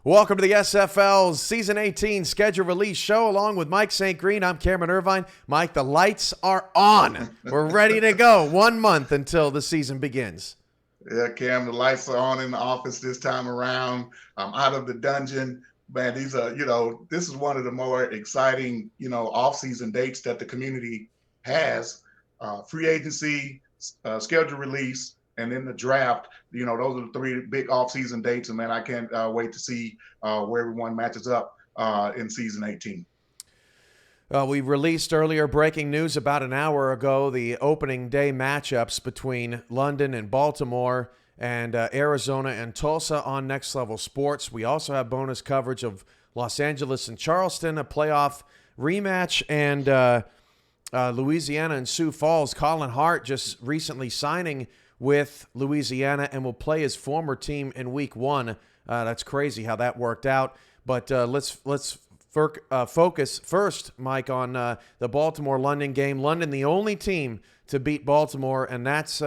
Welcome to the SFL Season 18 Schedule Release Show. Along with Mike St. Green, I'm Cameron Irvine. Mike, the lights are on. We're ready to go. 1 month until the season begins. Yeah, Cam, the lights are on in the office this time around. I'm out of the dungeon. Man, these are, this is one of the more exciting, off-season dates that the community has. Free agency, schedule release, and then the draft. Those are the three big off-season dates, and man, I can't wait to see where everyone matches up in season 18. We released earlier breaking news about an hour ago, the opening day matchups between London and Baltimore and Arizona and Tulsa on Next Level Sports. We also have bonus coverage of Los Angeles and Charleston, a playoff rematch, and Louisiana and Sioux Falls. Colin Hart just recently signing with Louisiana and will play his former team in week 1. That's crazy how that worked out. But let's focus first, Mike, on the Baltimore-London game. London, the only team to beat Baltimore, and that's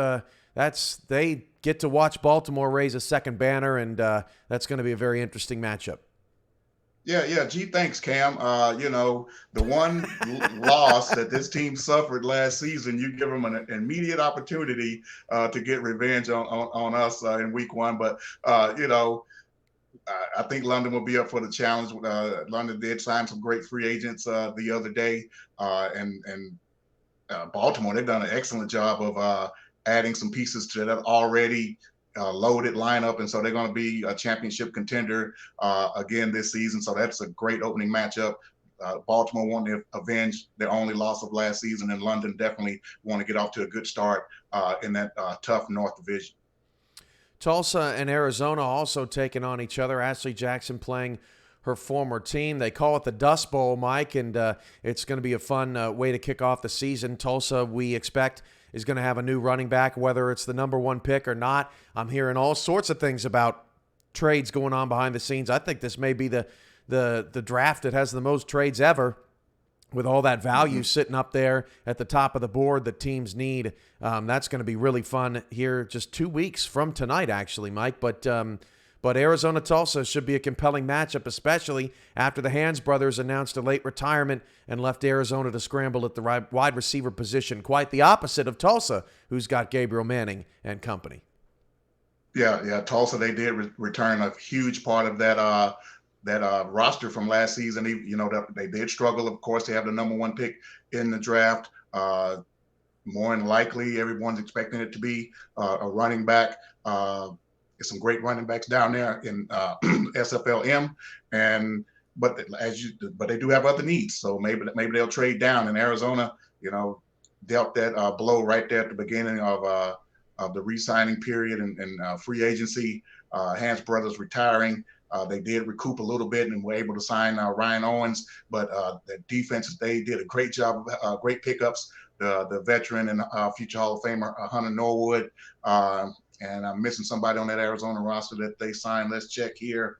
they get to watch Baltimore raise a second banner, and that's going to be a very interesting matchup. Yeah. Gee, thanks, Cam. The one loss that this team suffered last season, you give them an immediate opportunity to get revenge on us in week 1. But, I think London will be up for the challenge. London did sign some great free agents the other day. And Baltimore, they've done an excellent job of adding some pieces to that already loaded lineup, and so they're going to be a championship contender again this season. So that's a great opening matchup. Baltimore want to avenge their only loss of last season, and London definitely want to get off to a good start in that tough North Division. Tulsa and Arizona also taking on each other. Ashley Jackson playing her former team. They call it the Dust Bowl, Mike, and it's going to be a fun way to kick off the season. Tulsa, we expect, is going to have a new running back, whether it's the number 1 pick or not. I'm hearing all sorts of things about trades going on behind the scenes. I think this may be the draft that has the most trades ever, with all that value sitting up there at the top of the board that teams need. That's going to be really fun here just 2 weeks from tonight, actually, Mike. But Arizona-Tulsa should be a compelling matchup, especially after the Hands brothers announced a late retirement and left Arizona to scramble at the wide receiver position. Quite the opposite of Tulsa, who's got Gabriel Manning and company. Yeah. Tulsa, they did return a huge part of that roster from last season. They did struggle, of course, to have the number 1 pick in the draft. More than likely, everyone's expecting it to be a running back. There's some great running backs down there in SFLM, but they do have other needs. So maybe they'll trade down. And Arizona, dealt that blow right there at the beginning of the re-signing period and free agency. Hans brothers retiring. They did recoup a little bit and were able to sign Ryan Owens, but the defenses, they did a great job, great pickups. The veteran and future Hall of Famer Hunter Norwood. And I'm missing somebody on that Arizona roster that they signed. Let's check here.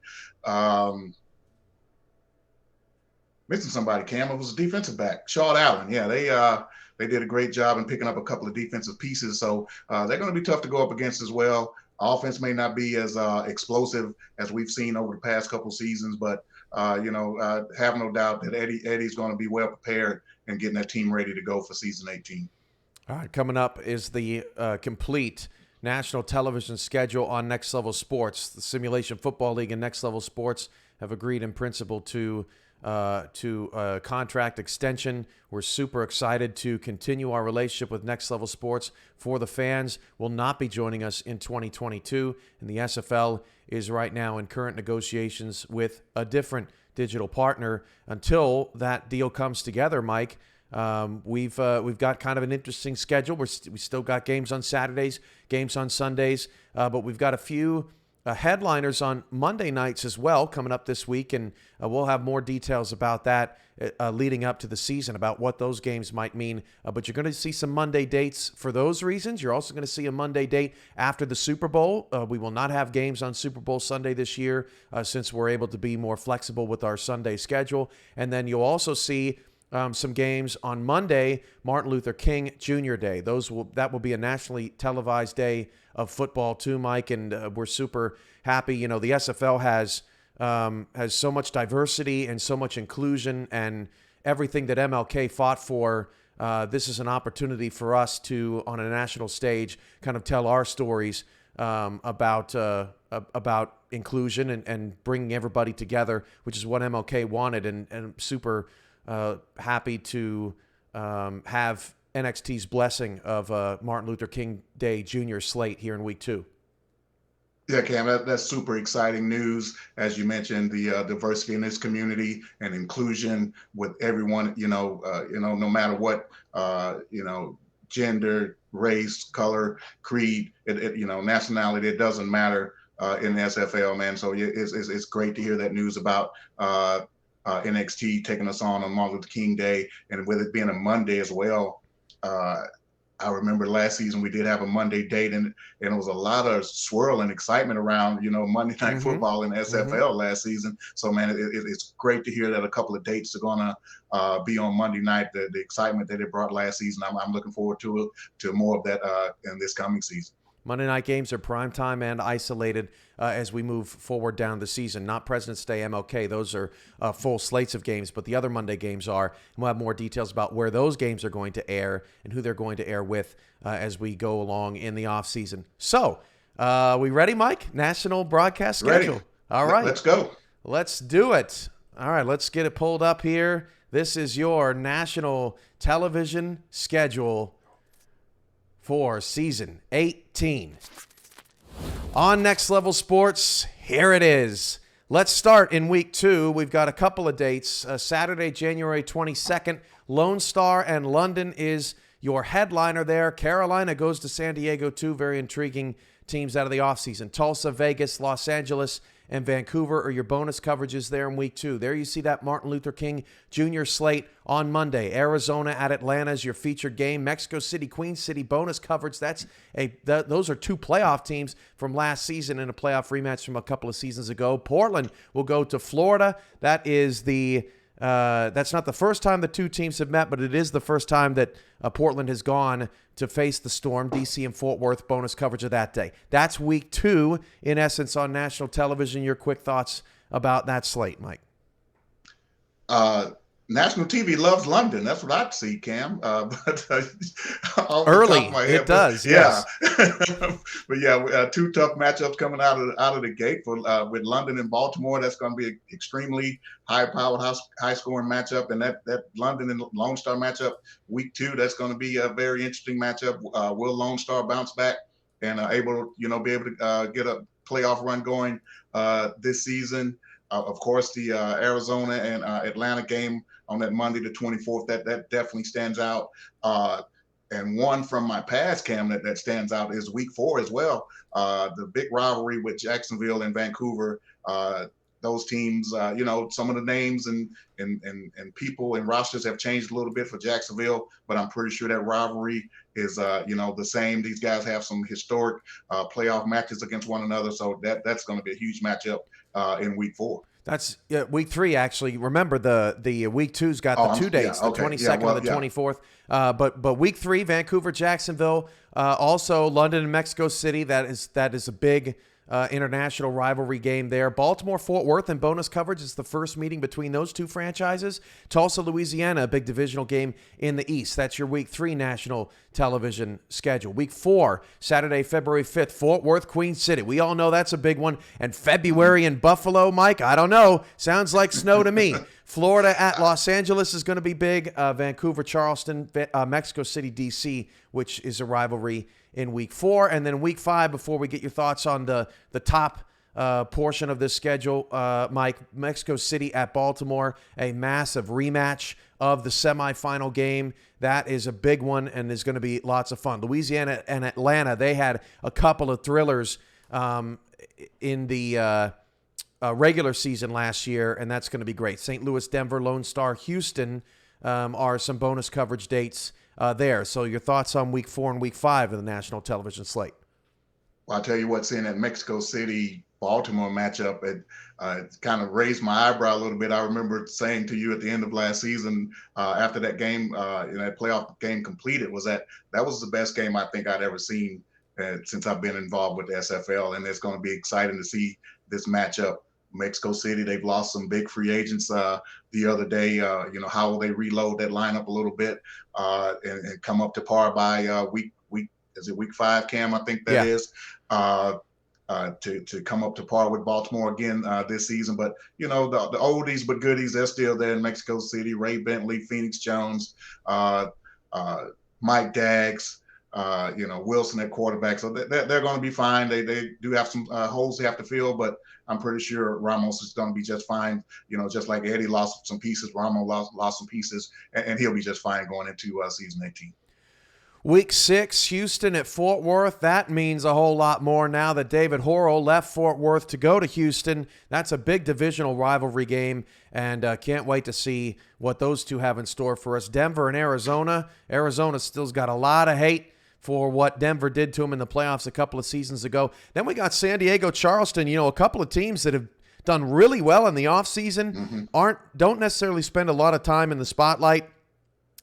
Missing somebody, Cam. It was a defensive back, Shawn Allen. Yeah, they did a great job in picking up a couple of defensive pieces. So they're going to be tough to go up against as well. Offense may not be as explosive as we've seen over the past couple seasons, but have no doubt that Eddie's going to be well prepared and getting that team ready to go for season 18. All right, coming up is the complete national television schedule on Next Level Sports. The Simulation Football League and Next Level Sports have agreed in principle to contract extension. We're super excited to continue our relationship with Next Level Sports. For the fans, will not be joining us in 2022, and the SFL is right now in current negotiations with a different digital partner until that deal comes together, Mike. We've got kind of an interesting schedule. We still got games on Saturdays, games on Sundays, but we've got a few headliners on Monday nights as well coming up this week, and we'll have more details about that leading up to the season about what those games might mean. But you're going to see some Monday dates for those reasons. You're also going to see a Monday date after the Super Bowl. We will not have games on Super Bowl Sunday this year since we're able to be more flexible with our Sunday schedule. And then you'll also see some games on Monday, Martin Luther King Jr. Day. That will be a nationally televised day of football too, Mike, and we're super happy. The SFL has has so much diversity and so much inclusion and everything that MLK fought for. This is an opportunity for us to, on a national stage, kind of tell our stories about inclusion and bringing everybody together, which is what MLK wanted. And I'm super happy to have NXT's blessing of Martin Luther King Day Jr. slate here in week 2. Yeah, Cam, that's super exciting news. As you mentioned, the diversity in this community and inclusion with everyone, no matter what, gender, race, color, creed, nationality, it doesn't matter in the SFL, man. So it's great to hear that news about NXT taking us on Martin Luther King Day, and with it being a Monday as well. I remember last season we did have a Monday date, and it was a lot of swirl and excitement around, Monday Night Football in the SFL last season. So, man, it's great to hear that a couple of dates are going to be on Monday night. The excitement that it brought last season, I'm looking forward to more of that in this coming season. Monday night games are primetime and isolated as we move forward down the season. Not President's Day, MLK. Those are full slates of games, but the other Monday games are. And we'll have more details about where those games are going to air and who they're going to air with as we go along in the offseason. So, we ready, Mike? National broadcast schedule. Ready. All right. Let's go. Let's do it. All right, let's get it pulled up here. This is your national television schedule for season 18. On Next Level Sports, here it is. Let's start in week 2. We've got a couple of dates. Saturday, January 22nd, Lone Star and London is your headliner there. Carolina goes to San Diego, 2 very intriguing teams out of the offseason. Tulsa, Vegas, Los Angeles, and Vancouver are your bonus coverages there in week 2. There you see that Martin Luther King Jr. slate on Monday. Arizona at Atlanta is your featured game. Mexico City, Queen City bonus coverage. Those are 2 playoff teams from last season in a playoff rematch from a couple of seasons ago. Portland will go to Florida. That is that's not the first time the 2 teams have met, but it is the first time that Portland has gone to face the Storm. DC and Fort Worth bonus coverage of that day. That's week 2, in essence, on national television. Your quick thoughts about that slate, Mike? National TV loves London. That's what I'd see, Cam. But early, it does. Yes. But yeah, 2 tough matchups coming out of the gate for with London and Baltimore. That's going to be an extremely high-powered, high-scoring matchup. And that London and Lone Star matchup, week 2, that's going to be a very interesting matchup. Will Lone Star bounce back and be able to get a playoff run going this season? Of course, the Arizona and Atlanta game on that Monday, the 24th, that definitely stands out. And one from my past, Cam, that stands out is week 4 as well. The big rivalry with Jacksonville and Vancouver. Those teams, some of the names and people and rosters have changed a little bit for Jacksonville, but I'm pretty sure that rivalry is, the same. These guys have some historic playoff matches against one another, so that's going to be a huge matchup in week 4. That's week 3, actually. Remember, the week 2's got the 2 dates, the 22nd and the 24th. But week 3, Vancouver, Jacksonville, also London and Mexico City. That is a big international rivalry game there. Baltimore, Fort Worth, and bonus coverage is the first meeting between those 2 franchises. Tulsa, Louisiana, a big divisional game in the East. That's your week 3 national television schedule. Week 4, Saturday, February 5th, Fort Worth, Queen City. We all know that's a big one. And February in Buffalo, Mike, I don't know. Sounds like snow to me. Florida at Los Angeles is going to be big. Vancouver, Charleston, Mexico City, DC, which is a rivalry in week 4. And then week 5, before we get your thoughts on the top portion of this schedule, Mike, Mexico City at Baltimore, a massive rematch of the semifinal game. That is a big one, and there's going to be lots of fun. Louisiana and Atlanta, they had a couple of thrillers in the regular season last year, and that's going to be great. St. Louis, Denver, Lone Star, Houston are some bonus coverage dates there. So your thoughts on week 4 and week 5 of the national television slate? Well, I'll tell you what, seeing that Mexico City Baltimore matchup, it kind of raised my eyebrow a little bit. I remember saying to you at the end of last season, after that game, that playoff game completed, was that was the best game I think I'd ever seen since I've been involved with the SFL. And it's going to be exciting to see this matchup Mexico City, they've lost some big free agents the other day. How will they reload that lineup a little bit and come up to par by week is it week 5, Cam? I think that Yeah. is. To come up to par with Baltimore again this season. But, the oldies but goodies, they're still there in Mexico City. Ray Bentley, Phoenix Jones, Mike Daggs, Wilson at quarterback. So they're going to be fine. They do have some holes they have to fill, but I'm pretty sure Ramos is going to be just fine. Just like Eddie lost some pieces, Ramos lost some pieces, and he'll be just fine going into season 18. Week 6, Houston at Fort Worth. That means a whole lot more now that David Horrell left Fort Worth to go to Houston. That's a big divisional rivalry game, and can't wait to see what those two have in store for us. Denver and Arizona. Arizona still's got a lot of hate for what Denver did to him in the playoffs a couple of seasons ago. Then we got San Diego, Charleston, a couple of teams that have done really well in the offseason, don't necessarily spend a lot of time in the spotlight.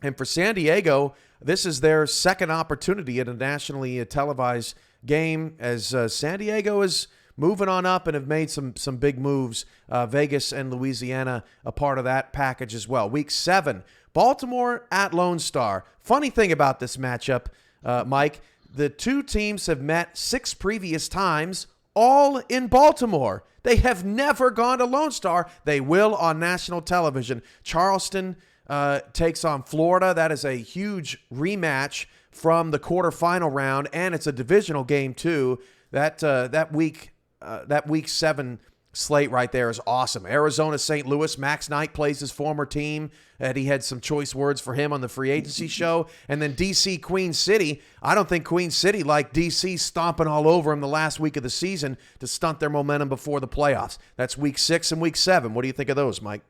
And for San Diego, this is their second opportunity at a nationally televised game as San Diego is moving on up and have made some big moves. Vegas and Louisiana a part of that package as well. Week 7, Baltimore at Lone Star. Funny thing about this matchup, Mike, the two teams have met 6 previous times, all in Baltimore. They have never gone to Lone Star. They will on national television. Charleston takes on Florida. That is a huge rematch from the quarterfinal round, and it's a divisional game too. That week 7 slate right there is awesome. Arizona, St. Louis. Max Knight plays his former team. He had some choice words for him on the free agency show. And then D.C. Queen City. I don't think Queen City like D.C. stomping all over him the last week of the season to stunt their momentum before the playoffs. That's week 6 and week 7. What do you think of those, Mike?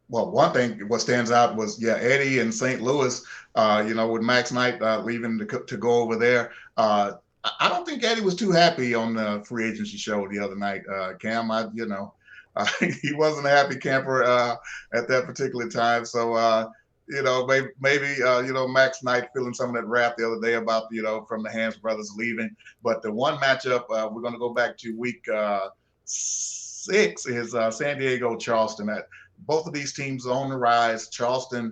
Well, one thing, what stands out was, Eddie in St. Louis, with Max Knight leaving to go over there. I don't think Eddie was too happy on the free agency show the other night, Cam. He wasn't a happy camper at that particular time. So, maybe Max Knight feeling some of that wrath the other day about, from the Hans brothers leaving. But the one matchup we're going to go back to week 6 is San Diego, Charleston. Both of these teams are on the rise. Charleston,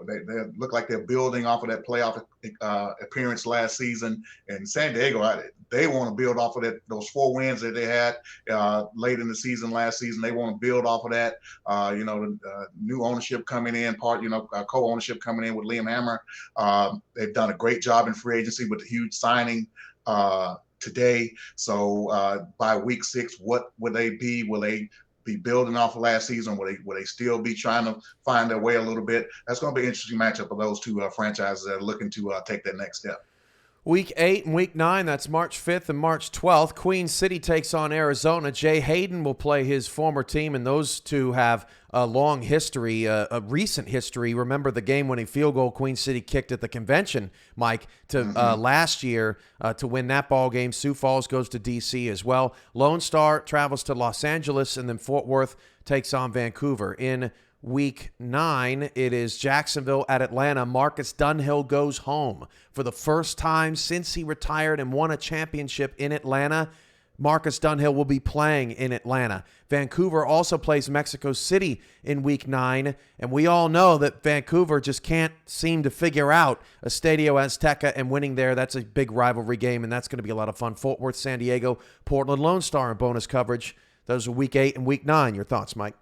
they look like they're building off of that playoff appearance last season. And San Diego, they want to build off of those 4 wins that they had late in the season last season. They want to build off of that. New ownership coming in, co-ownership coming in with Liam Hammer. They've done a great job in free agency with the huge signing today. So by week 6, what would they be? Will they be building off of last season? Will they still be trying to find their way a little bit? That's going to be an interesting matchup of those two franchises that are looking to take that next step. Week 8 and week 9, that's March 5th and March 12th. Queen City takes on Arizona. Jay Hayden will play his former team, and those two have a long history, a recent history. Remember the game-winning field goal Queen City kicked at the convention, Mike, to last year to win that ball game. Sioux Falls goes to D.C. as well. Lone Star travels to Los Angeles, and then Fort Worth takes on Vancouver. In Week 9, it is Jacksonville at Atlanta. Marcus Dunhill goes home. For the first time since he retired and won a championship in Atlanta, Marcus Dunhill will be playing in Atlanta. Vancouver also plays Mexico City in Week 9, and we all know that Vancouver just can't seem to figure out Estadio Azteca and winning there. That's a big rivalry game, and that's going to be a lot of fun. Fort Worth, San Diego, Portland Lone Star in bonus coverage. Those are Week 8 and Week 9. Your thoughts, Mike?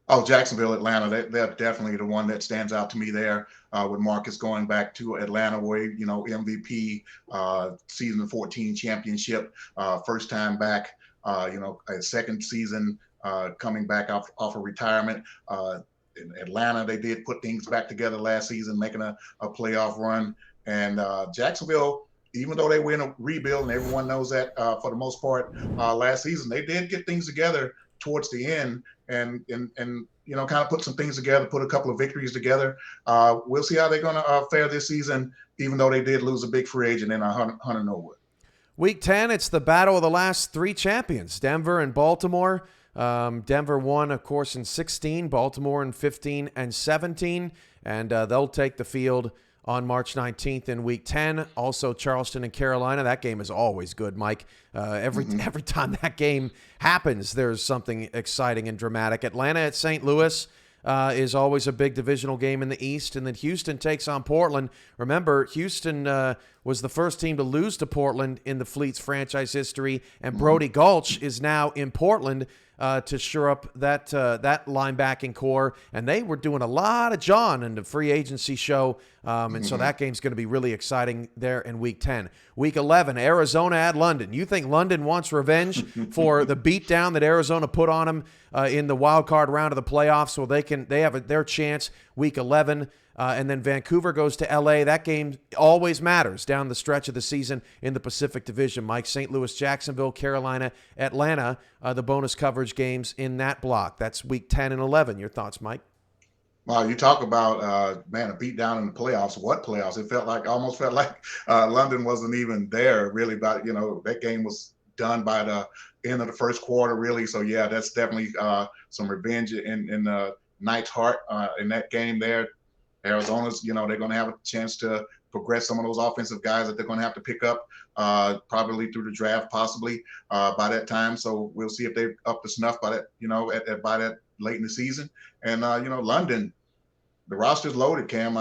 Oh, Jacksonville, Atlanta, they're definitely the one that stands out to me there with Marcus going back to Atlanta where, MVP, season 14 championship, first time back, a second season coming back off of retirement. In Atlanta, they did put things back together last season, making a playoff run. And Jacksonville, even though they were in a rebuild, and everyone knows that for the most part last season, they did get things together towards the end and kind of put some things together, put a couple of victories together. We'll see how they're going to fare this season, even though they did lose a big free agent in Hunter Norwood. Week 10, it's the battle of the last 3 champions, Denver and Baltimore. Denver won, of course, in 16, Baltimore in 15 and 17, and they'll take the field on March 19th in Week 10. Also, Charleston and Carolina. That game is always good, Mike. Every time that game happens, there's something exciting and dramatic. Atlanta at St. Louis is always a big divisional game in the East. And then Houston takes on Portland. Remember, Houston was the first team to lose to Portland in the Fleets franchise history. And Brody Gulch is now in Portland to shore up that linebacking core. And they were doing a lot of John in the free agency show. And so that game's going to be really exciting there in Week 10. Week 11, Arizona at London. You think London wants revenge for the beatdown that Arizona put on them in the wild card round of the playoffs, so they have their chance Week 11. And then Vancouver goes to L.A. That game always matters down the stretch of the season in the Pacific Division. Mike, St. Louis, Jacksonville, Carolina, Atlanta, the bonus coverage games in that block. That's Week 10 and 11. Your thoughts, Mike? Wow, you talk about a beatdown in the playoffs. What playoffs? It almost felt like London wasn't even there. Really, that game was done by the end of the first quarter, really. So yeah, that's definitely some revenge in Knight's heart in that game there. Arizona's, they're going to have a chance to progress some of those offensive guys that they're going to have to pick up probably through the draft, possibly by that time. So we'll see if they're up to snuff by that, by that late in the season. And, London, the roster's loaded, Cam.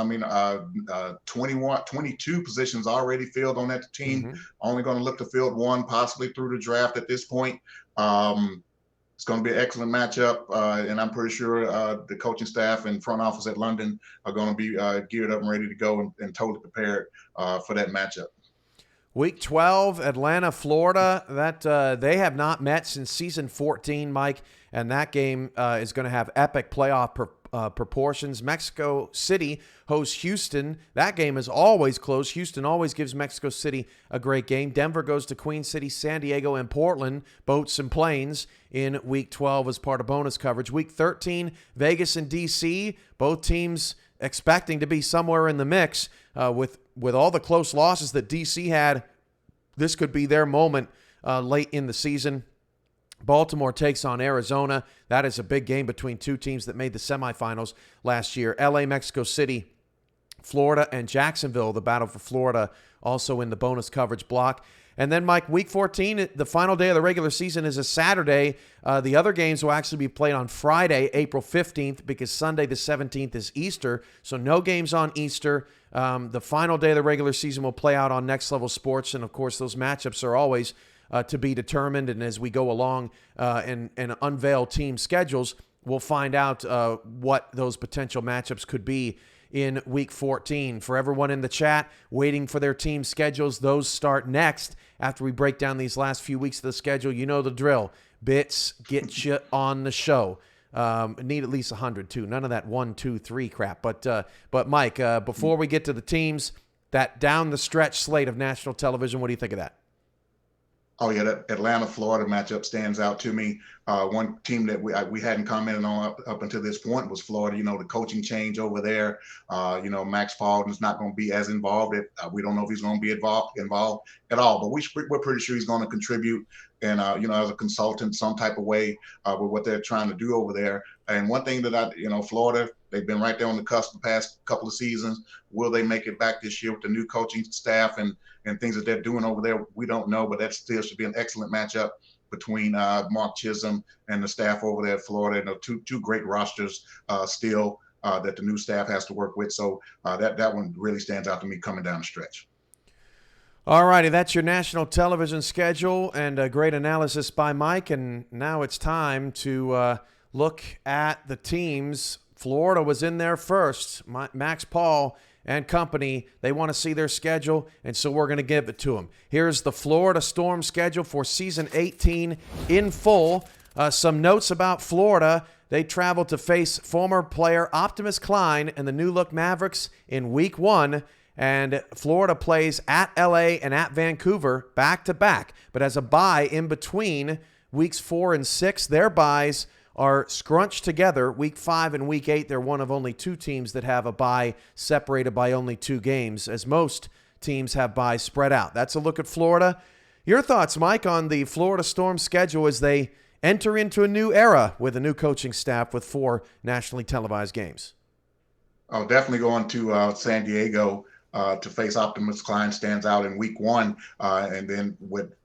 22 positions already filled on that team. Only going to look to field one possibly through the draft at this point. It's going to be an excellent matchup, and I'm pretty sure the coaching staff and front office at London are going to be geared up and ready to go and totally prepared for that matchup. Week 12, Atlanta, Florida. That they have not met since season 14, Mike, and that game is going to have epic playoff proportions. Mexico City hosts Houston. That game is always close. Houston always gives Mexico City a great game. Denver goes to Queen City, San Diego, and Portland, boats and planes, in Week 12 as part of bonus coverage. Week 13, Vegas and D.C., both teams expecting to be somewhere in the mix. With all the close losses that D.C. had, this could be their moment late in the season. Baltimore takes on Arizona. That is a big game between two teams that made the semifinals last year. L.A., Mexico City, Florida, and Jacksonville, the battle for Florida, also in the bonus coverage block. And then, Mike, Week 14, the final day of the regular season is a Saturday. The other games will actually be played on Friday, April 15th, because Sunday the 17th is Easter. So no games on Easter. The final day of the regular season will play out on Next Level Sports. And, of course, those matchups are always to be determined. And as we go along and unveil team schedules, we'll find out what those potential matchups could be in Week 14. For everyone in the chat waiting for their team schedules, those start next after we break down these last few weeks of the schedule. You know the drill. Bits get you on the show. Need at least 100 too. None of that 1, 2, 3 crap. But Mike, before we get to the teams, that down the stretch slate of national television, what do you think of that? Oh, yeah, that Atlanta-Florida matchup stands out to me. One team that we hadn't commented on up until this point was Florida. The coaching change over there. Max Paulden's not going to be as involved. We don't know if he's going to be involved at all, but we're pretty sure he's going to contribute and, as a consultant, some type of way with what they're trying to do over there. And one thing that Florida, they've been right there on the cusp the past couple of seasons. Will they make it back this year with the new coaching staff and things that they're doing over there? We don't know, but that still should be an excellent matchup between Mark Chisholm and the staff over there at Florida. Two great rosters still that the new staff has to work with. So that one really stands out to me coming down the stretch. All righty, that's your national television schedule and a great analysis by Mike. And now it's time to look at the teams. Florida was in there first. Max Paul and company, they want to see their schedule, and so we're going to give it to them. Here's the Florida Storm schedule for Season 18 in full. Some notes about Florida. They travel to face former player Optimus Klein and the New Look Mavericks in Week 1, and Florida plays at L.A. and at Vancouver back-to-back, but as a bye in between Weeks 4 and 6. Their byes are scrunched together. Week 5 and Week 8, they're one of only two teams that have a bye separated by only 2 games, as most teams have byes spread out. That's a look at Florida. Your thoughts, Mike, on the Florida Storm schedule as they enter into a new era with a new coaching staff with 4 nationally televised games? Oh, definitely going to San Diego to face Optimus Klein stands out in week 1. And then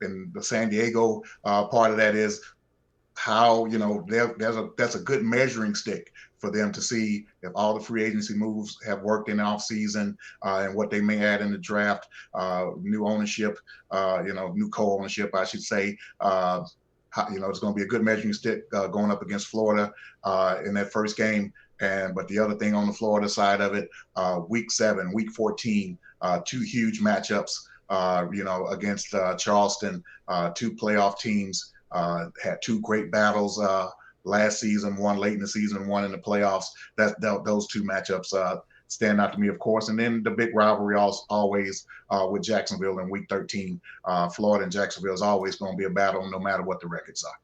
in the San Diego part of that is how, that's a good measuring stick for them to see if all the free agency moves have worked in the offseason, and what they may add in the draft, new ownership, new co-ownership, I should say. It's going to be a good measuring stick going up against Florida in that first game. But the other thing on the Florida side of it, week 7, week 14, 2 huge matchups, against Charleston, 2 playoff teams, had 2 great battles last season, one late in the season, one in the playoffs. Those 2 matchups stand out to me, of course. And then the big rivalry always with Jacksonville in week 13. Florida and Jacksonville is always going to be a battle no matter what the records are.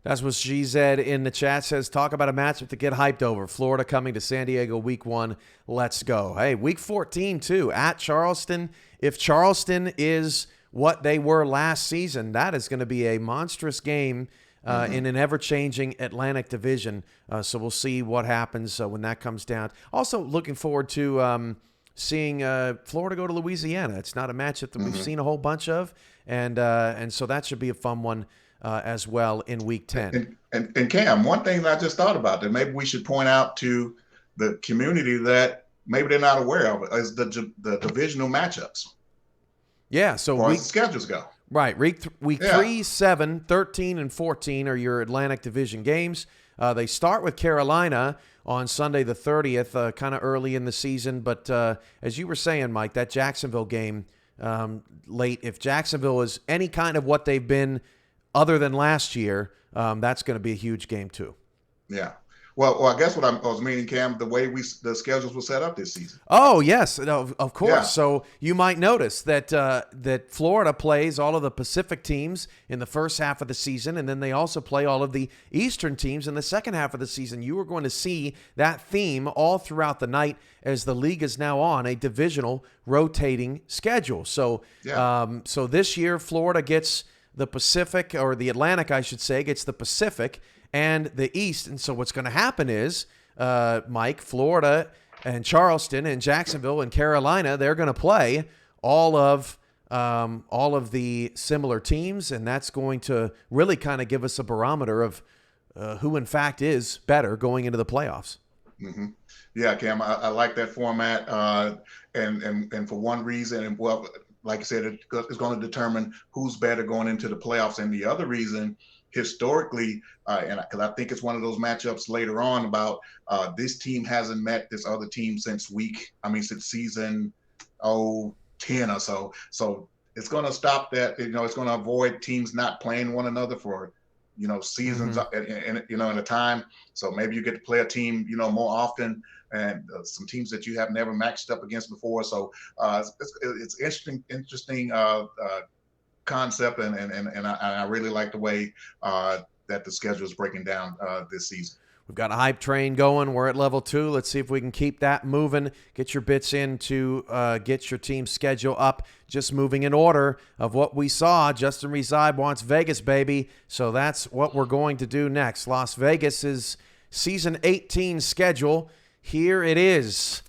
That's what GZ in the chat says. Talk about a matchup to get hyped over. Florida coming to San Diego week 1. Let's go. Hey, week 14 too at Charleston. If Charleston is what they were last season, that is going to be a monstrous game in an ever-changing Atlantic division. So we'll see what happens when that comes down. Also looking forward to seeing Florida go to Louisiana. It's not a matchup that we've seen a whole bunch of, and so that should be a fun one as well in week 10. And Cam, one thing that I just thought about that maybe we should point out to the community that maybe they're not aware of is the divisional matchups. Yeah, so as far as the schedules go. Right, week 3, 7, 13, and 14 are your Atlantic Division games. They start with Carolina on Sunday the 30th, kind of early in the season. But as you were saying, Mike, that Jacksonville game late, if Jacksonville is any kind of what they've been other than last year, that's going to be a huge game too. Yeah. Well, I guess what I was meaning, Cam, the way the schedules were set up this season. Oh, yes, of course. Yeah. So you might notice that that Florida plays all of the Pacific teams in the first half of the season, and then they also play all of the Eastern teams in the second half of the season. You are going to see that theme all throughout the night as the league is now on a divisional rotating schedule. So, so this year, Florida gets the Pacific, or the Atlantic, I should say, gets the Pacific and the East. And so what's going to happen is, Mike, Florida and Charleston and Jacksonville and Carolina, they're going to play all of the similar teams, and that's going to really kind of give us a barometer of who, in fact, is better going into the playoffs. Mm-hmm. Yeah, Cam, I like that format, and for one reason, and well, like I said, it's going to determine who's better going into the playoffs. And the other reason, historically, and because I think it's one of those matchups later on about this team hasn't met this other team since season 10 or so. So it's going to stop that. It's going to avoid teams not playing one another for seasons in a time. So maybe you get to play a team more often, and some teams that you have never matched up against before. So it's interesting concept, and I really like the way that the schedule is breaking down this season. We've got a hype train going. We're at level 2. Let's see if we can keep that moving. Get your bits in to get your team's schedule up. Just moving in order of what we saw. Justin Reside wants Vegas, baby. So that's what we're going to do next. Las Vegas's season 18 schedule. Here it is.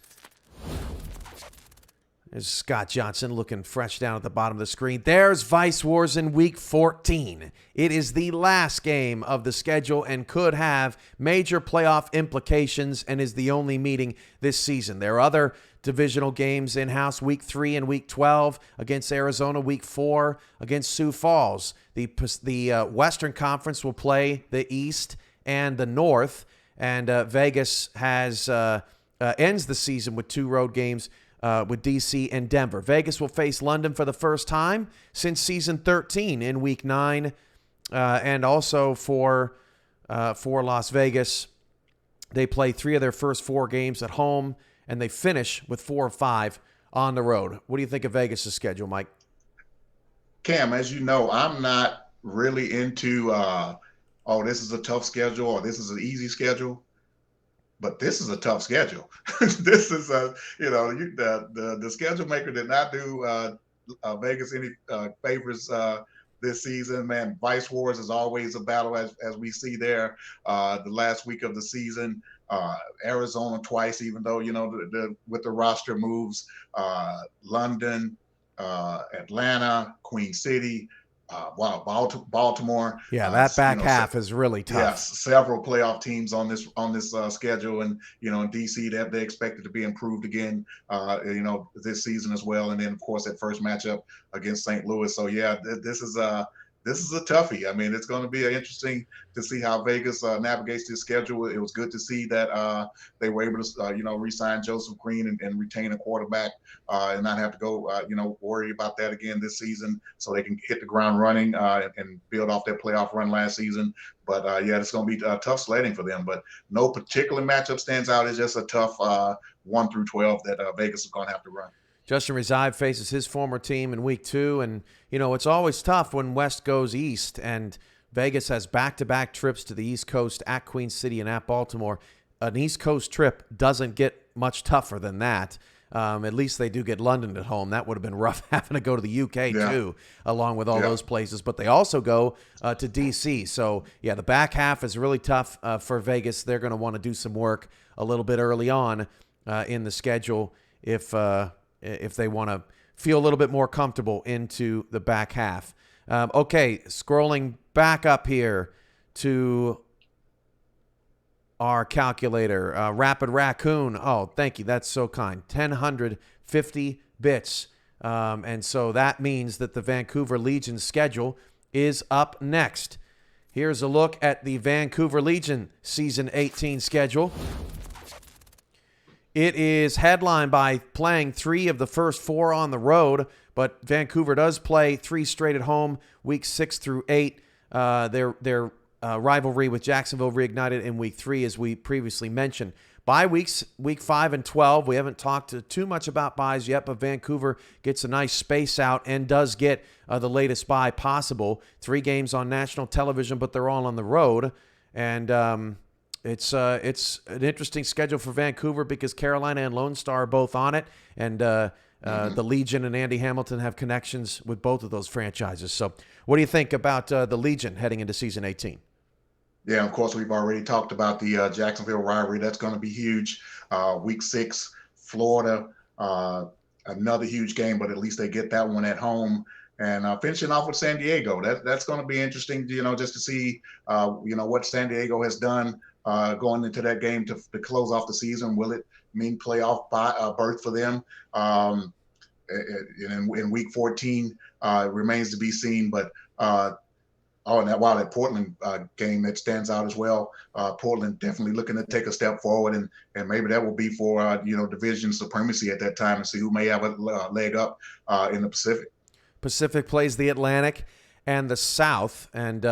There's Scott Johnson looking fresh down at the bottom of the screen. There's Vice Wars in week 14. It is the last game of the schedule and could have major playoff implications and is the only meeting this season. There are other divisional games in-house, week 3 and week 12 against Arizona, week 4 against Sioux Falls. The Western Conference will play the East and the North, and Vegas has ends the season with 2 road games with DC and Denver. Vegas will face London for the first time since season 13 in week 9. And also for Las Vegas, they play 3 of their first 4 games at home, and they finish with 4 or 5 on the road. What do you think of Vegas' schedule, Mike? Cam, as you know, I'm not really into, this is a tough schedule or this is an easy schedule. But this is a tough schedule. This is the schedule maker did not do Vegas any favors this season. Man, Vice Wars is always a battle as we see there the last week of the season. Arizona twice, even though, with the roster moves, London, Atlanta, Queen City, Baltimore. Yeah, that back half is really tough. Yes, several playoff teams on this schedule, and in DC they expected to be improved again, this season as well, and then of course that first matchup against St. Louis. So yeah, this is a toughie. I mean, it's going to be interesting to see how Vegas navigates this schedule. It was good to see that they were able to, re-sign Joseph Green and retain a quarterback and not have to go, worry about that again this season, so they can hit the ground running and build off their playoff run last season. But yeah, it's going to be tough sledding for them. But no particular matchup stands out. It's just a tough 1 through 12 that Vegas is going to have to run. Justin Rezive faces his former team in week 2, and it's always tough when West goes east, and Vegas has back-to-back trips to the East Coast at Queen City and at Baltimore. An East Coast trip doesn't get much tougher than that. At least they do get London at home. That would have been rough having to go to the UK too, along with all those places. But they also go to DC. So yeah, the back half is really tough for Vegas. They're going to want to do some work a little bit early on in the schedule if they want to feel a little bit more comfortable into the back half. Okay, scrolling back up here to our calculator. Rapid Raccoon. Oh, thank you. That's so kind. 1,050 bits. And so that means that the Vancouver Legion schedule is up next. Here's a look at the Vancouver Legion Season 18 schedule. It is headlined by playing 3 of the first 4 on the road, but Vancouver does play 3 straight at home, weeks 6 through 8. Their rivalry with Jacksonville reignited in week 3, as we previously mentioned. Bye weeks, week 5 and 12. We haven't talked too much about byes yet, but Vancouver gets a nice space out and does get the latest bye possible. 3 games on national television, but they're all on the road. And it's an interesting schedule for Vancouver because Carolina and Lone Star are both on it, and the Legion and Andy Hamilton have connections with both of those franchises. So what do you think about the Legion heading into Season 18? Yeah, of course, we've already talked about the Jacksonville rivalry. That's going to be huge. Week 6, Florida, another huge game, but at least they get that one at home. And finishing off with San Diego, that's going to be interesting, just to see, what San Diego has done going into that game to close off the season. Will it mean playoff berth for them? In week 14, it remains to be seen. But and that Portland game that stands out as well. Portland definitely looking to take a step forward, and maybe that will be for division supremacy at that time, and see who may have a leg up in the Pacific. Pacific plays the Atlantic and the South, and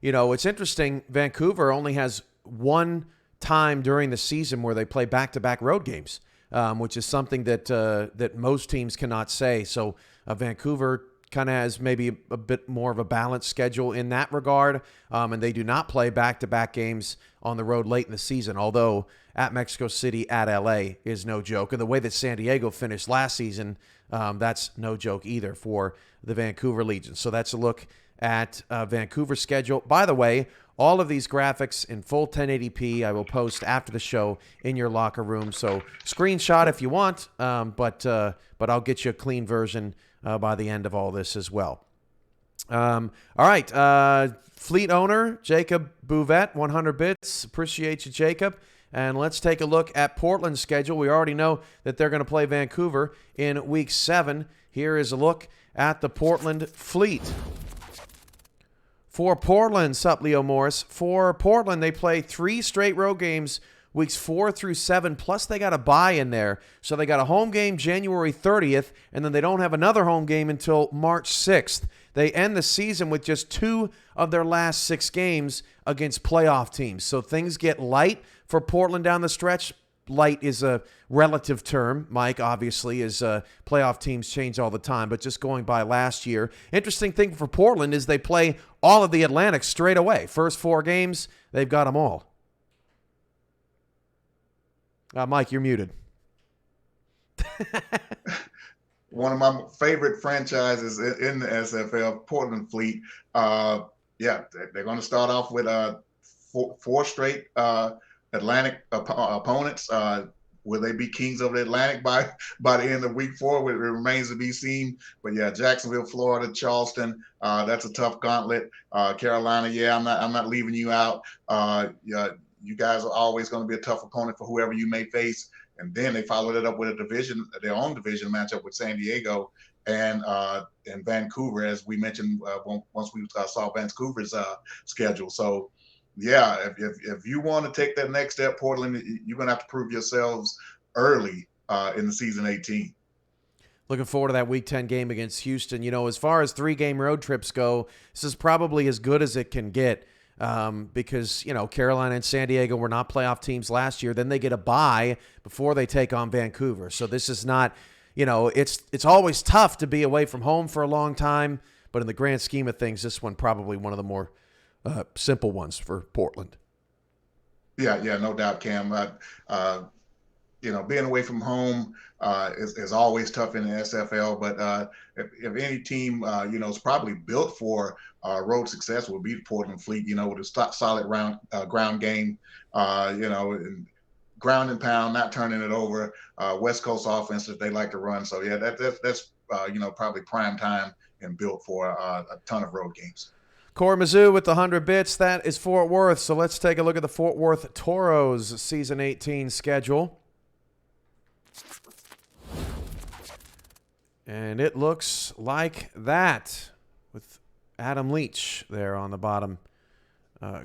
it's interesting. Vancouver only has one time during the season where they play back-to-back road games, which is something that most teams cannot say. So Vancouver kind of has maybe a bit more of a balanced schedule in that regard, and they do not play back-to-back games on the road late in the season, although at Mexico City, at LA is no joke. And the way that San Diego finished last season, that's no joke either for the Vancouver Legion. So that's a look at Vancouver's schedule. By the way, all of these graphics in full 1080p I will post after the show in your locker room. So screenshot if you want, but I'll get you a clean version by the end of all this as well. All right, fleet owner Jacob Bouvette, 100 bits. Appreciate you, Jacob. And let's take a look at Portland's schedule. We already know that they're going to play Vancouver in week 7. Here is a look at the Portland fleet. For Portland, sup, Leo Morris. For Portland, they play 3 straight road games weeks 4 through 7, plus they got a bye in there. So they got a home game January 30th, and then they don't have another home game until March 6th. They end the season with just 2 of their last 6 games against playoff teams. So things get light for Portland down the stretch. Light is a relative term, Mike, obviously, as playoff teams change all the time, but just going by last year. Interesting thing for Portland is they play all of the Atlantic straight away. First 4 games, they've got them all. Mike, you're muted. One of my favorite franchises in the SFL, Portland Fleet. They're going to start off with 4 straight Atlantic opponents. Will they be kings of the Atlantic by the end of week 4? It remains to be seen. But yeah, Jacksonville, Florida, Charleston, that's a tough gauntlet. Carolina, yeah, I'm not leaving you out. Yeah, you guys are always going to be a tough opponent for whoever you may face. And then they followed it up with their own division matchup with San Diego and Vancouver, as we mentioned once we saw Vancouver's schedule. So yeah, if you want to take that next step, Portland, you're going to have to prove yourselves early in the season 18. Looking forward to that Week 10 game against Houston. You know, as far as 3-game road trips go, this is probably as good as it can get because, you know, Carolina and San Diego were not playoff teams last year. Then they get a bye before they take on Vancouver. So this is not, you know, it's always tough to be away from home for a long time. But in the grand scheme of things, this one probably one of the more simple ones for Portland. Yeah, no doubt, Cam. You know, being away from home is always tough in the SFL. But if any team, you know, is probably built for road success, will be the Portland Fleet. You know, with a solid ground game. You know, and ground and pound, not turning it over. West Coast offense that they like to run. So yeah, that's you know, probably prime time and built for a ton of road games. Corey Mizzou with the 100 bits. That is Fort Worth. So let's take a look at the Fort Worth Toros season 18 schedule. And it looks like that with Adam Leach there on the bottom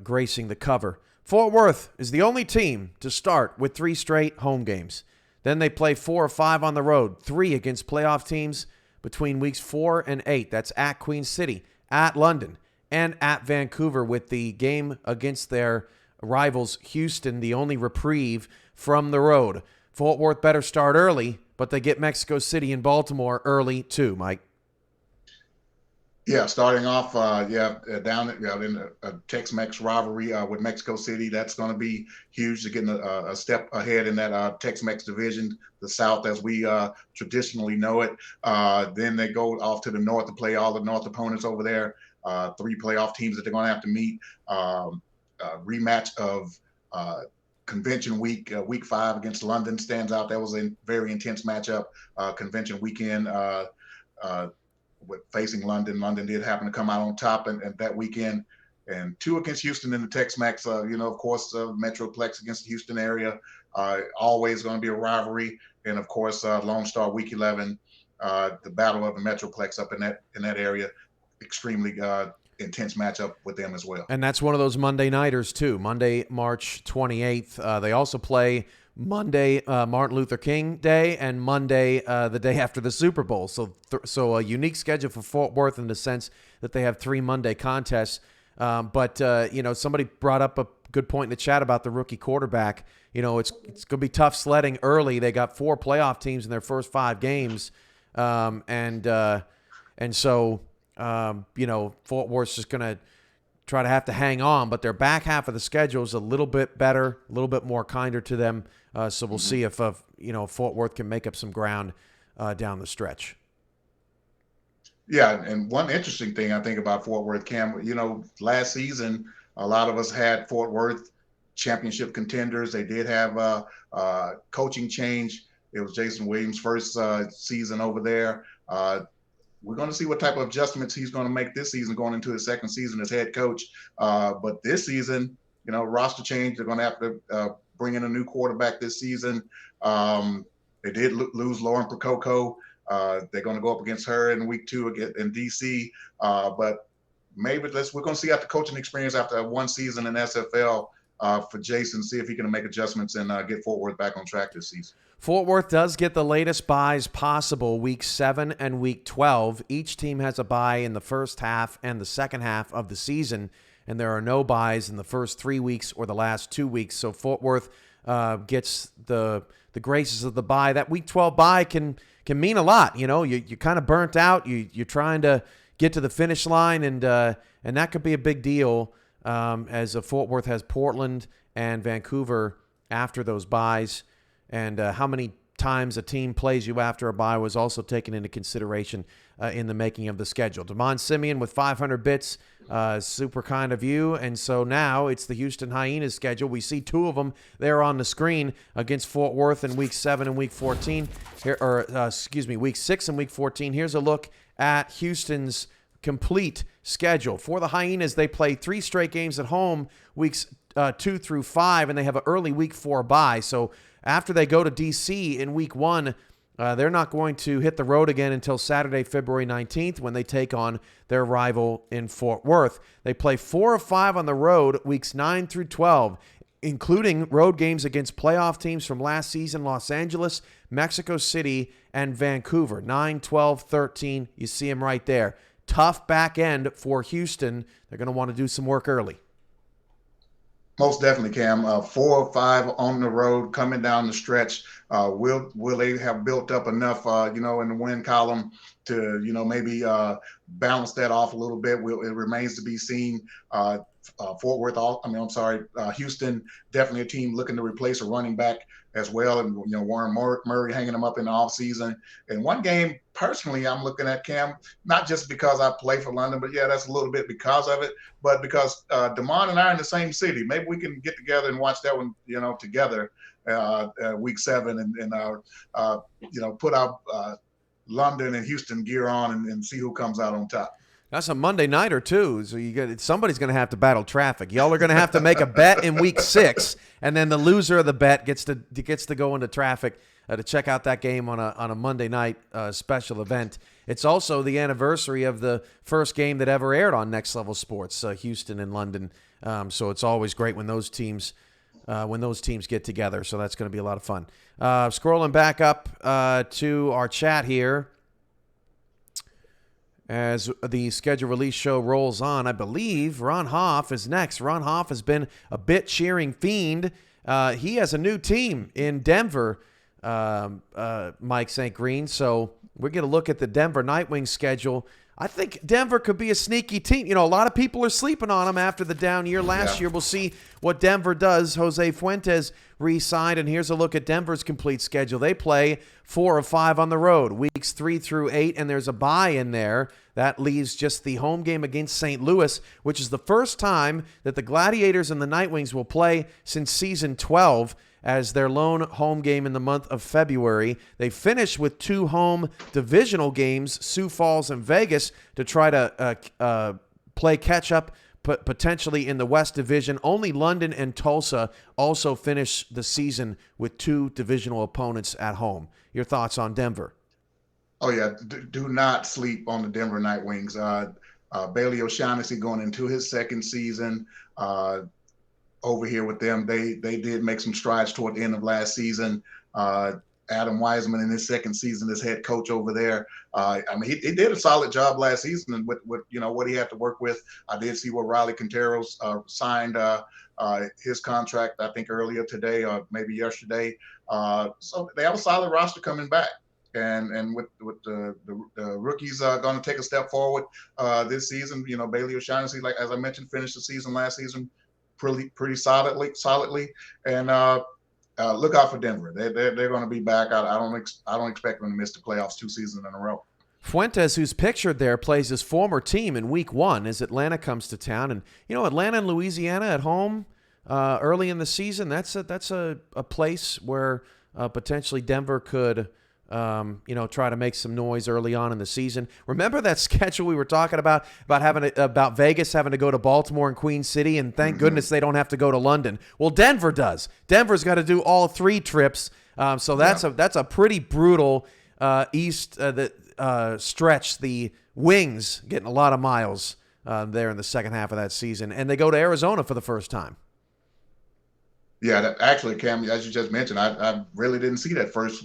gracing the cover. Fort Worth is the only team to start with 3 straight home games. Then they play 4 or 5 on the road, 3 against playoff teams between weeks 4 and 8. That's at Queen City, at London, and at Vancouver, with the game against their rivals Houston, the only reprieve from the road. Fort Worth better start early, but they get Mexico City and Baltimore early too, Mike. Yeah, starting off, down in a Tex-Mex rivalry with Mexico City. That's going to be huge to get a step ahead in that Tex-Mex division, the South as we traditionally know it. Then they go off to the North to play all the North opponents over there. 3 playoff teams that they're going to have to meet. Rematch of Convention Week, Week 5 against London stands out. That was a very intense matchup. Convention weekend with facing London. London did happen to come out on top and that weekend. And 2 against Houston in the Tex-Mex. You know, of course, Metroplex against the Houston area. Always going to be a rivalry. And, of course, Lone Star Week 11, the Battle of the Metroplex up in that area. Extremely intense matchup with them as well. And that's one of those Monday nighters too. Monday, March 28th. They also play Monday, Martin Luther King Day, and Monday, the day after the Super Bowl. So a unique schedule for Fort Worth in the sense that they have 3 Monday contests. But you know, somebody brought up a good point in the chat about the rookie quarterback. You know, it's going to be tough sledding early. They got 4 playoff teams in their first 5 games, and so. You know, Fort Worth's just going to try to have to hang on, but their back half of the schedule is a little bit better, a little bit more kinder to them. So we'll see if you know, Fort Worth can make up some ground down the stretch. Yeah, and one interesting thing I think about Fort Worth, Cam, you know, last season, a lot of us had Fort Worth championship contenders. They did have a coaching change. It was Jason Williams' first season over there. We're going to see what type of adjustments he's going to make this season going into his second season as head coach. But this season, you know, roster change. They're going to have to bring in a new quarterback this season. They did lose Lauren Prococo. They're going to go up against her in week 2 in DC. But maybe we're going to see after coaching experience after 1 season in SFL for Jason, see if he can make adjustments and get Fort Worth back on track this season. Fort Worth does get the latest buys possible, week 7 and week 12. Each team has a bye in the first half and the second half of the season, and there are no buys in the first 3 weeks or the last 2 weeks. So Fort Worth gets the graces of the bye. That week 12 bye can mean a lot. You know, you're kind of burnt out. You're trying to get to the finish line, and that could be a big deal as Fort Worth has Portland and Vancouver after those buys. And how many times a team plays you after a bye was also taken into consideration in the making of the schedule. Damon Simeon with 500 bits, super kind of you. And so now it's the Houston Hyenas schedule. We see two of them there on the screen against Fort Worth in Week 7 and Week 14, Week 6 and Week 14. Here's a look at Houston's complete schedule. For the Hyenas, they play 3 straight games at home, weeks 2 through 5, and they have an early Week 4 bye. So after they go to D.C. in Week 1, they're not going to hit the road again until Saturday, February 19th, when they take on their rival in Fort Worth. They play 4 of 5 on the road, weeks 9 through 12, including road games against playoff teams from last season, Los Angeles, Mexico City, and Vancouver. 9, 12, 13. You see them right there. Tough back end for Houston. They're going to want to do some work early. Most definitely, Cam. 4 or 5 on the road coming down the stretch. Will they have built up enough, in the win column to, maybe balance that off a little bit? It remains to be seen. Fort Worth, Houston, definitely a team looking to replace a running back as well. And, Warren Murray hanging them up in the offseason. And one game, personally, I'm looking at, Cam, not just because I play for London, but, yeah, that's a little bit because of it, but because Damon and I are in the same city. Maybe we can get together and watch that one, together Week 7 and put our London and Houston gear on and see who comes out on top. That's a Monday nighter too, so somebody's going to have to battle traffic. Y'all are going to have to make a bet in Week 6, and then the loser of the bet gets to go into traffic to check out that game on a Monday night special event. It's also the anniversary of the first game that ever aired on Next Level Sports, Houston and London. So it's always great when those teams get together. So that's going to be a lot of fun. Scrolling back up to our chat here. As the schedule release show rolls on, I believe Ron Hoff is next. Ron Hoff has been a bit cheering fiend. He has a new team in Denver, Mike St. Green. So we're going to look at the Denver Nightwings schedule. I think Denver could be a sneaky team. A lot of people are sleeping on them after the down year last year. We'll see what Denver does. Jose Fuentes re-signed, and here's a look at Denver's complete schedule. They play 4 of 5 on the road, weeks 3 through 8, and there's a bye in there. That leaves just the home game against St. Louis, which is the first time that the Gladiators and the Nightwings will play since season 12 as their lone home game in the month of February. They finish with 2 home divisional games, Sioux Falls and Vegas, to try to play catch-up potentially in the West Division. Only London and Tulsa also finish the season with 2 divisional opponents at home. Your thoughts on Denver? Oh, yeah. Do not sleep on the Denver Nightwings. Bailey O'Shaughnessy going into his second season over here with them. They did make some strides toward the end of last season. Adam Wiseman in his second season as head coach over there. He did a solid job last season, and with what he had to work with. I did see where Riley Quinteros signed his contract, I think earlier today or maybe yesterday. So they have a solid roster coming back. And with the rookies going to take a step forward this season. Bailey O'Shaughnessy, like as I mentioned, finished the season last season pretty solidly, and look out for Denver. They're going to be back. I don't expect them to miss the playoffs 2 seasons in a row. Fuentes, who's pictured there, plays his former team in Week 1 as Atlanta comes to town, and Atlanta and Louisiana at home early in the season. That's a place where potentially Denver could. Try to make some noise early on in the season. Remember that schedule we were talking about Vegas having to go to Baltimore and Queen City, and thank goodness they don't have to go to London. Well, Denver does. Denver's got to do all 3 trips. So that's a pretty brutal east stretch. The Wings getting a lot of miles there in the second half of that season, and they go to Arizona for the first time. Yeah, actually, Cam, as you just mentioned, I really didn't see that first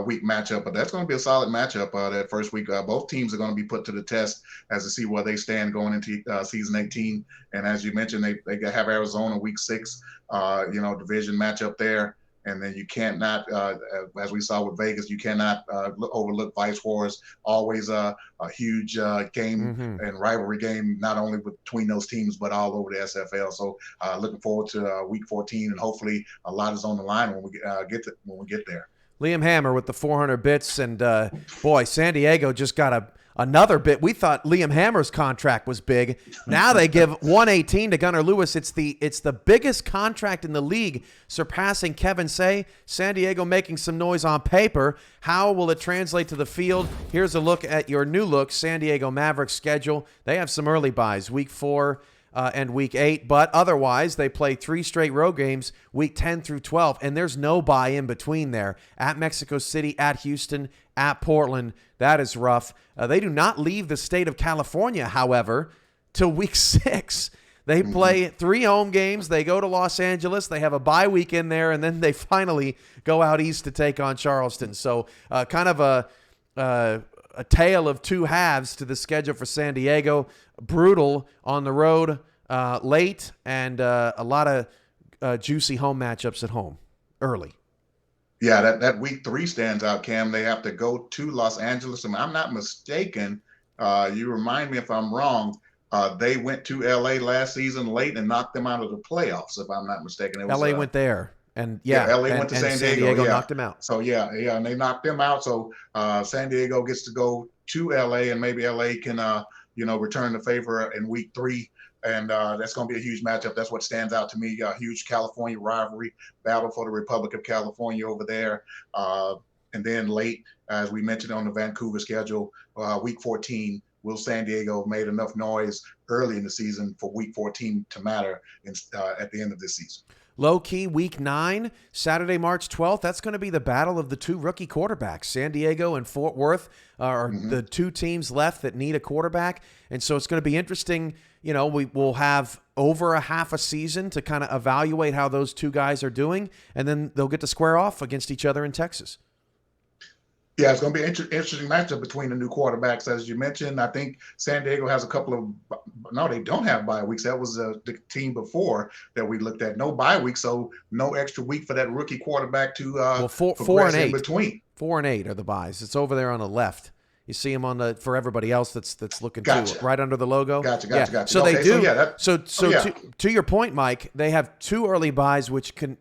week matchup, but that's going to be a solid matchup that first week. Both teams are going to be put to the test as to see where they stand going into season 18. And as you mentioned, they have Arizona week 6, division matchup there. And then you cannot, as we saw with Vegas, you cannot overlook Vice Wars. Always a huge game and rivalry game, not only between those teams, but all over the SFL. So looking forward to week 14, and hopefully a lot is on the line when we get there. Liam Hammer with the 400 bits, and boy, San Diego just got another bit. We thought Liam Hammer's contract was big. Now they give 118 to Gunnar Lewis. It's the biggest contract in the league, surpassing Kevin Say. San Diego making some noise on paper. How will it translate to the field? Here's a look at your new look San Diego Mavericks schedule. They have some early buys, week 4 and week 8, but otherwise they play 3 straight road games, week 10 through 12, and there's no bye in between there. At Mexico City, at Houston, at Portland. That is rough. They do not leave the state of California, however, till week 6. They play 3 home games. They go to Los Angeles. They have a bye week in there, and then they finally go out east to take on Charleston. So kind of a tale of 2 halves to the schedule for San Diego. Brutal on the road late, and a lot of juicy home matchups at home early. Yeah, that week 3 stands out, Cam. They have to go to Los Angeles. And I'm not mistaken. You remind me if I'm wrong. They went to LA last season late and knocked them out of the playoffs, if I'm not mistaken. It was, LA went there. And LA went to San Diego, knocked them out. So and they knocked them out. So San Diego gets to go to LA, and maybe LA can return the favor in week 3. And that's going to be a huge matchup. That's what stands out to me. A huge California rivalry, battle for the Republic of California over there. And then late, as we mentioned on the Vancouver schedule, week 14, will San Diego made enough noise early in the season for week 14 to matter at the end of this season? Low-key, week 9, Saturday, March 12th, that's going to be the battle of the 2 rookie quarterbacks. San Diego and Fort Worth are the 2 teams left that need a quarterback. And so it's going to be interesting. We will have over a half a season to kind of evaluate how those 2 guys are doing, and then they'll get to square off against each other in Texas. Yeah, it's going to be an interesting matchup between the new quarterbacks, as you mentioned. I think San Diego has a couple of – no, they don't have bye weeks. That was the team before that we looked at. No bye week, so no extra week for that rookie quarterback to 4 and 8 in between. 4 and 8 are the buys. It's over there on the left. You see them for everybody else that's looking Gotcha. right under the logo. Gotcha. So okay, they do. So to your point, Mike, they have 2 early buys, which can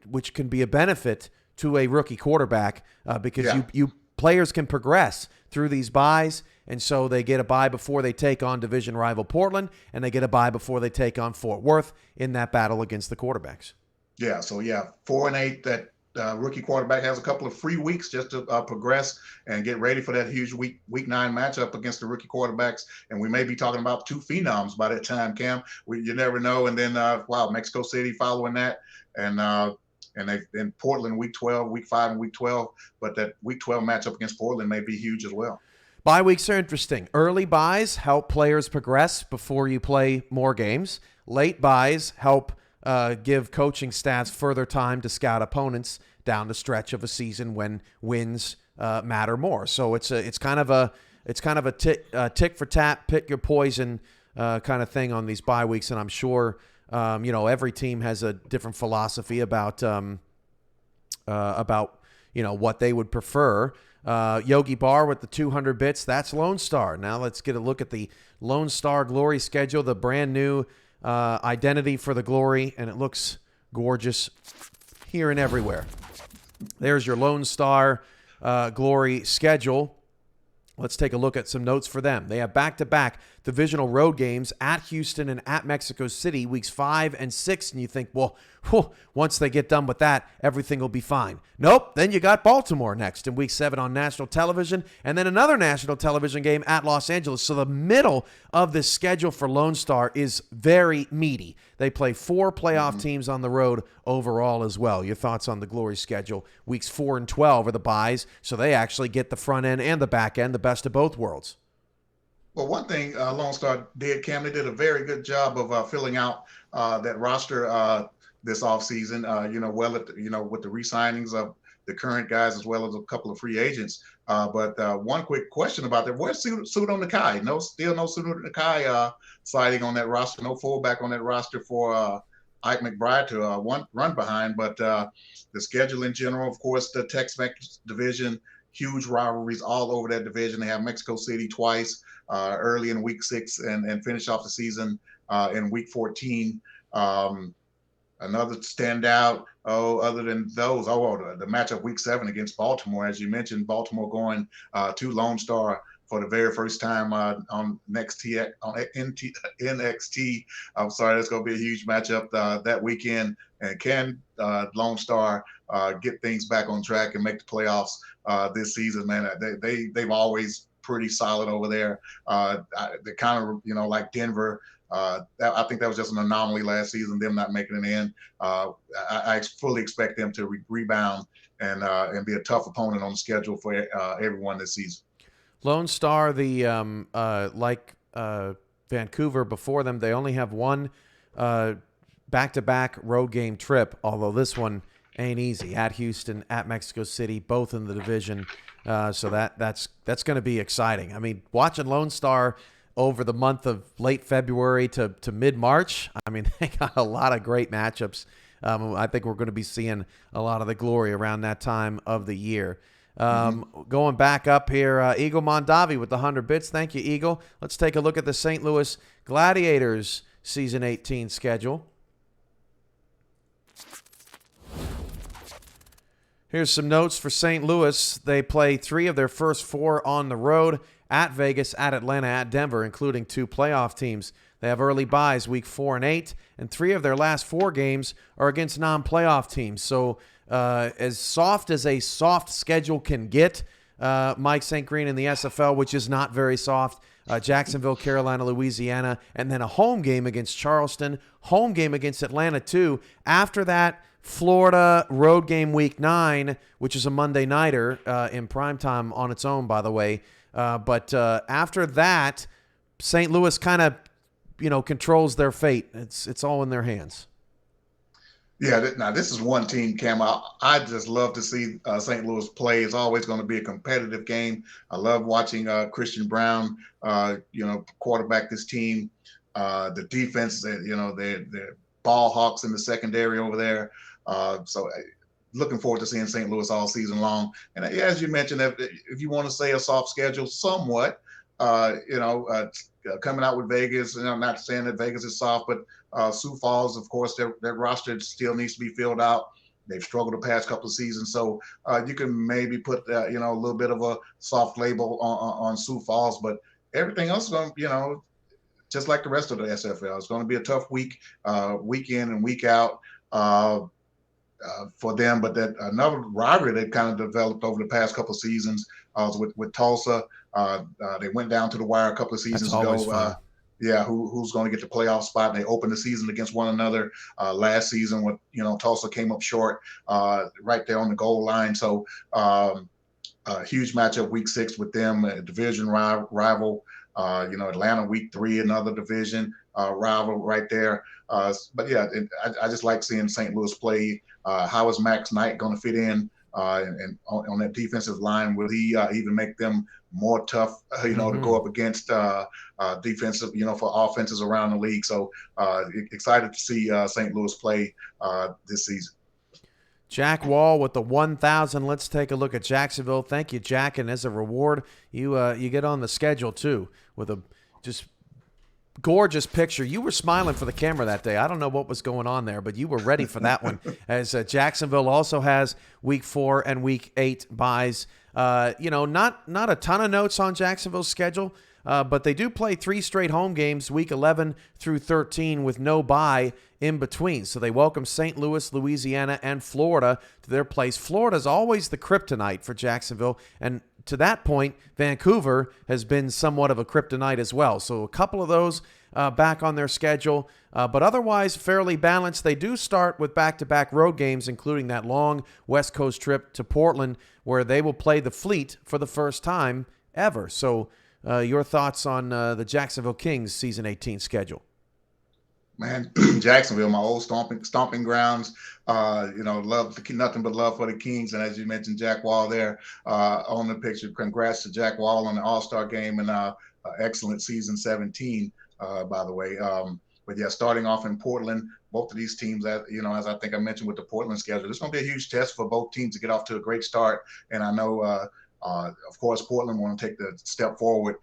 be a benefit to a rookie quarterback because you players can progress through these buys, and so they get a bye before they take on division rival Portland, and they get a bye before they take on Fort Worth in that battle against the quarterbacks. Yeah, so 4 and 8, that rookie quarterback has a couple of free weeks just to progress and get ready for that huge week 9 matchup against the rookie quarterbacks. And we may be talking about 2 phenoms by that time, Cam. You never know. And then, Mexico City following that. And they've in Portland week 12, week 5 and week 12. But that week 12 matchup against Portland may be huge as well. Bye weeks are interesting. Early buys help players progress before you play more games. Late buys help give coaching staffs further time to scout opponents down the stretch of a season when wins matter more. So it's kind of a tick for tat, pick your poison kind of thing on these bye weeks, and I'm sure every team has a different philosophy about what they would prefer. Yogi Barr with the 200 bits. That's Lone Star. Now let's get a look at the Lone Star Glory schedule, the brand new identity for the Glory, and it looks gorgeous here and everywhere. There's your Lone Star Glory schedule. Let's take a look at some notes for them. They have back-to-back divisional road games at Houston and at Mexico City, weeks 5 and 6, and you think, well, once they get done with that, everything will be fine. Nope, then you got Baltimore next in week 7 on national television, and then another national television game at Los Angeles. So the middle of this schedule for Lone Star is very meaty. They play 4 playoff teams on the road overall as well. Your thoughts on the Glory schedule? Weeks 4 and 12 are the buys, so they actually get the front end and the back end, the best of both worlds. Well, one thing Lone Star did, Cam, they did a very good job of filling out that roster this offseason, with the re-signings of the current guys as well as a couple of free agents. But one quick question about that. Where's Sudo Nakai? Still no Sudo Nakai sliding on that roster. No fullback on that roster for Ike McBride to run behind. But the schedule in general, of course, the Tex-Mex division, huge rivalries all over that division. They have Mexico City twice early in week 6 and finish off the season in week 14. Another standout, other than those, the matchup week 7 against Baltimore, as you mentioned, Baltimore going to Lone Star for the very first time on NXT. I'm sorry, that's going to be a huge matchup that weekend. And can Lone Star get things back on track and make the playoffs this season? Man, they've always pretty solid over there. They're kind of like Denver. I think that was just an anomaly last season, them not making it in. I fully expect them to rebound and be a tough opponent on the schedule for everyone this season. Lone Star, the Vancouver before them, they only have one back-to-back road game trip, although this one ain't easy. At Houston, at Mexico City, both in the division. So that's going to be exciting. I mean, watching Lone Star over the month of late February to mid-March, I mean, they got a lot of great matchups. I think we're going to be seeing a lot of the glory around that time of the year. Going back up here, Eagle Mondavi with the 100 bits. Thank you, Eagle. Let's take a look at the St. Louis Gladiators Season 18 schedule. Here's some notes for St. Louis. They play 3 of their first 4 on the road, at Vegas, at Atlanta, at Denver, including 2 playoff teams. They have early buys week 4 and 8, and 3 of their last 4 games are against non-playoff teams. So as soft as a soft schedule can get, Mike St. Green in the SFL, which is not very soft, Jacksonville, Carolina, Louisiana, and then a home game against Charleston, home game against Atlanta too. After that, Florida road game week 9, which is a Monday nighter in primetime on its own, by the way. But after that, St. Louis kind of, controls their fate. It's all in their hands. Yeah, now this is one team, Cam. I just love to see St. Louis play. It's always going to be a competitive game. I love watching Christian Brown, quarterback this team. The defense, they're ball hawks in the secondary over there. So looking forward to seeing St. Louis all season long. And as you mentioned, if you want to say a soft schedule, somewhat, coming out with Vegas, and I'm not saying that Vegas is soft, but Sioux Falls, of course, their roster still needs to be filled out. They've struggled the past couple of seasons, so you can maybe put a little bit of a soft label on Sioux Falls, but everything else is going to, just like the rest of the SFL, it's going to be a tough week in and week out for them. But that another rivalry they've kind of developed over the past couple of seasons was with Tulsa. They went down to the wire a couple of seasons ago. Who's going to get the playoff spot? And they opened the season against one another last season when Tulsa came up short right there on the goal line. So huge matchup week 6 with them, a division rival. Atlanta week 3, another division rival right there. But yeah, I just like seeing St. Louis play. How is Max Knight going to fit in? And on that defensive line, will he even make them more tough, to go up against defensive, for offenses around the league? So excited to see St. Louis play this season. Jack Wall with the 1,000. Let's take a look at Jacksonville. Thank you, Jack. And as a reward, you get on the schedule too with a just gorgeous picture. You were smiling for the camera that day. I don't know what was going on there, but you were ready for that one. As Jacksonville also has week 4 and week 8 buys. Not a ton of notes on Jacksonville's schedule, but they do play 3 straight home games, week 11 through 13, with no bye in between. So they welcome St. Louis, Louisiana, and Florida to their place. Florida's always the kryptonite for Jacksonville, and to that point, Vancouver has been somewhat of a kryptonite as well. So a couple of those back on their schedule, but otherwise fairly balanced. They do start with back-to-back road games, including that long West Coast trip to Portland, where they will play the Fleet for the first time ever. So your thoughts on the Jacksonville Kings Season 18 schedule? Man, Jacksonville, my old stomping grounds. Love nothing but love for the Kings, and as you mentioned, Jack Wall there on the picture. Congrats to Jack Wall on the All-Star game and excellent season 17, by the way. But yeah, starting off in Portland, both of these teams, as I think I mentioned with the Portland schedule, it's going to be a huge test for both teams to get off to a great start. And I know, of course, Portland want to take the step forward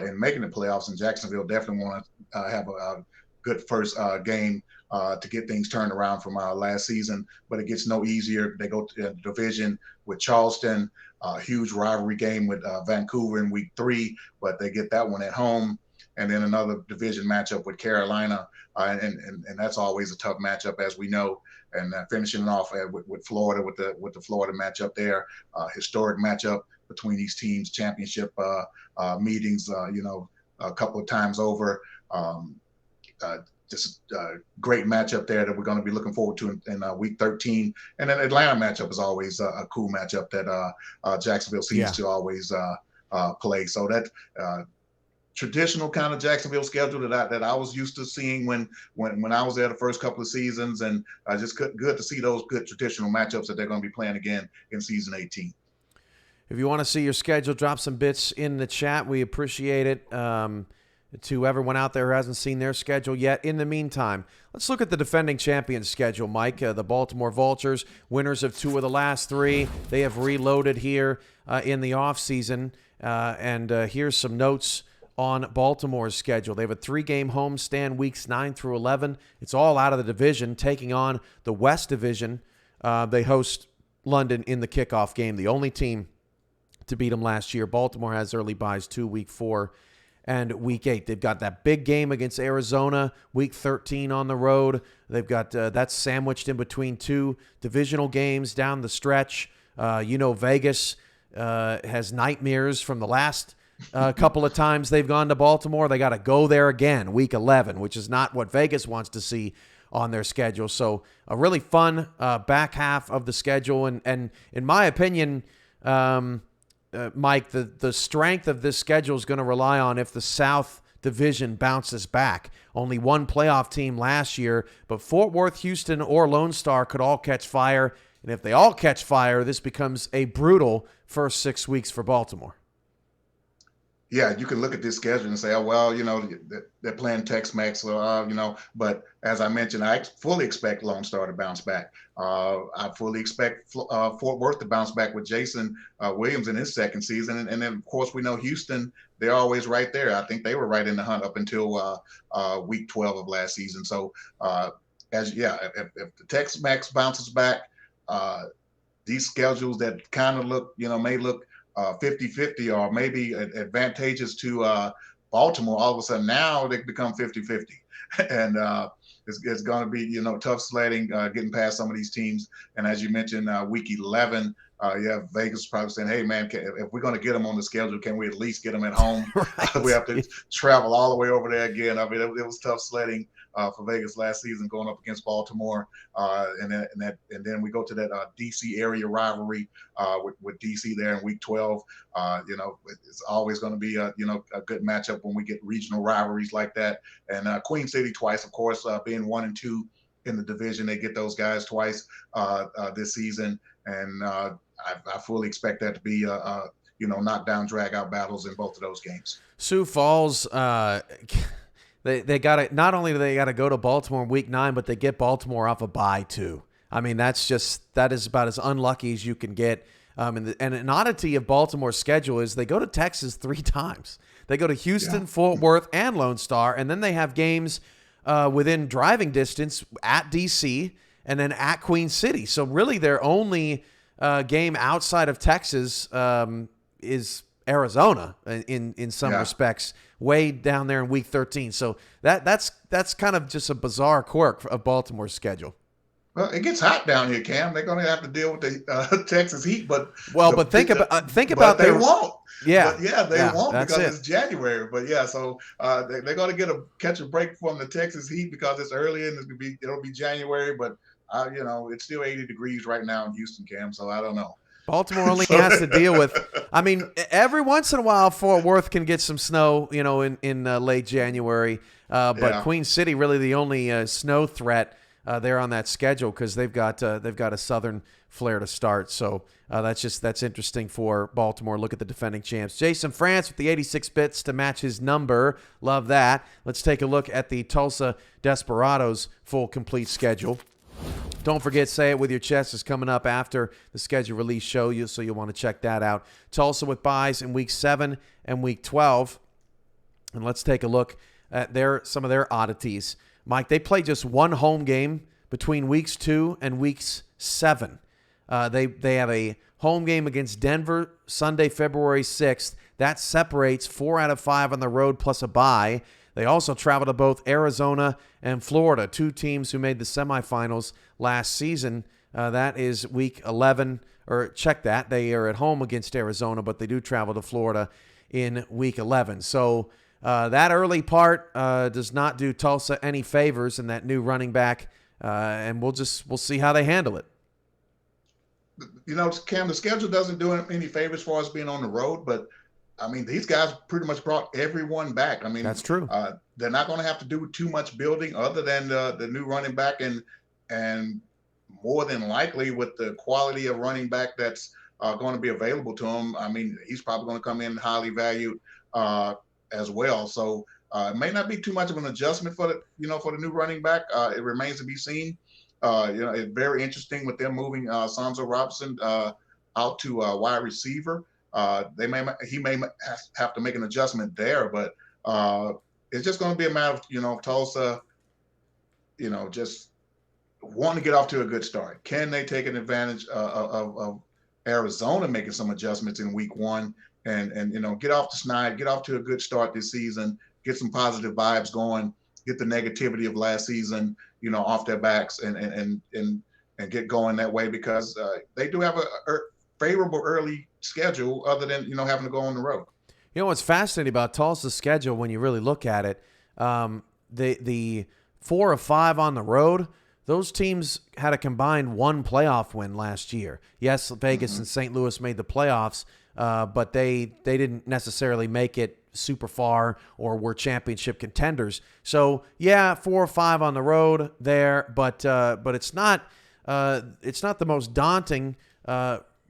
in making the playoffs, and Jacksonville definitely want to have a good first game to get things turned around from last season, but it gets no easier. They go to the division with Charleston, a huge rivalry game with Vancouver in week 3, but they get that one at home. And then another division matchup with Carolina, and that's always a tough matchup, as we know. And finishing off with Florida, with the Florida matchup there, historic matchup between these teams, championship meetings, a couple of times over. Just a great matchup there that we're going to be looking forward to in week 13. And then Atlanta matchup is always a cool matchup that Jacksonville seems to always play. So that traditional kind of Jacksonville schedule that I was used to seeing when I was there the first couple of seasons, and just good to see those good traditional matchups that they're going to be playing again in season 18. If you want to see your schedule, drop some bits in the chat. We appreciate it. To everyone out there who hasn't seen their schedule yet. In the meantime, let's look at the defending champions schedule, Mike. The Baltimore Vultures, winners of 2 of the last 3. They have reloaded here in the offseason. And here's some notes on Baltimore's schedule. They have a 3-game homestand weeks 9 through 11. It's all out of the division, taking on the West Division. They host London in the kickoff game, the only team to beat them last year. Baltimore has early buys 2, week 4 and week 8. They've got that big game against Arizona, week 13 on the road. They've got that's sandwiched in between 2 divisional games down the stretch. Vegas has nightmares from the last couple of times they've gone to Baltimore. They got to go there again, week 11, which is not what Vegas wants to see on their schedule. So a really fun back half of the schedule. And in my opinion, Mike, the strength of this schedule is going to rely on if the South Division bounces back. Only one playoff team last year, but Fort Worth, Houston, or Lone Star could all catch fire. And if they all catch fire, this becomes a brutal first 6 weeks for Baltimore. Yeah, you can look at this schedule and say, oh, well, they're playing Tex-Mex, but as I mentioned, I fully expect Lone Star to bounce back. I fully expect Fort Worth to bounce back with Jason Williams in his second season. And then, of course, we know Houston, they're always right there. I think they were right in the hunt up until week 12 of last season. So, if the Tex-Mex bounces back, these schedules that kind of look, may look 50-50 or maybe advantageous to Baltimore, all of a sudden now they become 50-50. And it's going to be, tough sledding, getting past some of these teams. And as you mentioned, week 11, Vegas probably saying, hey, man, if we're going to get them on the schedule, can we at least get them at home? Right. We have to travel all the way over there again. I mean, it was tough sledding for Vegas last season going up against Baltimore. And then we go to that D.C. area rivalry with D.C. there in week 12. It's always going to be a good matchup when we get regional rivalries like that. And Queen City twice, of course, being 1 and 2 in the division. They get those guys twice this season. And I fully expect that to be knockdown, drag-out battles in both of those games. Sioux Falls, they got to, not only do they got to go to Baltimore in week 9, but they get Baltimore off a bye too. I mean, that is about as unlucky as you can get. And an oddity of Baltimore's schedule is they go to Texas 3 times. They go to Houston, Fort Worth, and Lone Star, and then they have games within driving distance at D.C. and then at Queen City. So really their only game outside of Texas is Arizona in some respects, way down there in week 13. So that's kind of just a bizarre quirk of Baltimore's schedule. Well, it gets hot down here, Cam. They're going to have to deal with the Texas heat, but think about they won't. Yeah, they won't because it's January. But so they're going to catch a break from the Texas heat because it's early and it'll be January. But it's still 80 degrees right now in Houston, Cam. So I don't know. Baltimore only has to deal with. I mean, every once in a while, Fort Worth can get some snow, in late January. But Queen City really the only snow threat there on that schedule because they've got a southern flair to start. So that's interesting for Baltimore. Look at the defending champs. Jason France with the 86 bits to match his number. Love that. Let's take a look at the Tulsa Desperados full complete schedule. Don't forget, Say It With Your Chest is coming up after the schedule release show, so you'll want to check that out. Tulsa with buys in week 7 and week 12. And let's take a look at some of their oddities. Mike, they play just one home game between weeks 2 and weeks 7. They have a home game against Denver Sunday, February 6th. That separates 4 out of 5 on the road plus a bye. They also travel to both Arizona and Florida, 2 teams who made the semifinals last season. That is week 11, or check that. They are at home against Arizona, but they do travel to Florida in week 11. So that early part does not do Tulsa any favors in that new running back, and we'll see how they handle it. Cam, the schedule doesn't do him any favors for us being on the road, but I mean, these guys pretty much brought everyone back. I mean, that's true. They're not going to have to do too much building other than the new running back, and more than likely with the quality of running back that's going to be available to him. I mean, he's probably going to come in highly valued as well. So it may not be too much of an adjustment for the new running back. It remains to be seen. It's very interesting with them moving Sonzo Robinson out to wide receiver. He may have to make an adjustment there, but it's just going to be a matter of Tulsa, just wanting to get off to a good start. Can they take an advantage of Arizona making some adjustments in week 1 and get off the snide, get off to a good start this season, get some positive vibes going, get the negativity of last season, off their backs and get going that way, because they do have a favorable early schedule other than having to go on the road. What's fascinating about Tulsa's schedule when you really look at it, the 4 of 5 on the road, those teams had a combined 1 playoff win last year. Yes, Vegas and St. Louis made the playoffs, but they didn't necessarily make it super far or were championship contenders. So yeah, 4 or 5 on the road there, but it's not the most daunting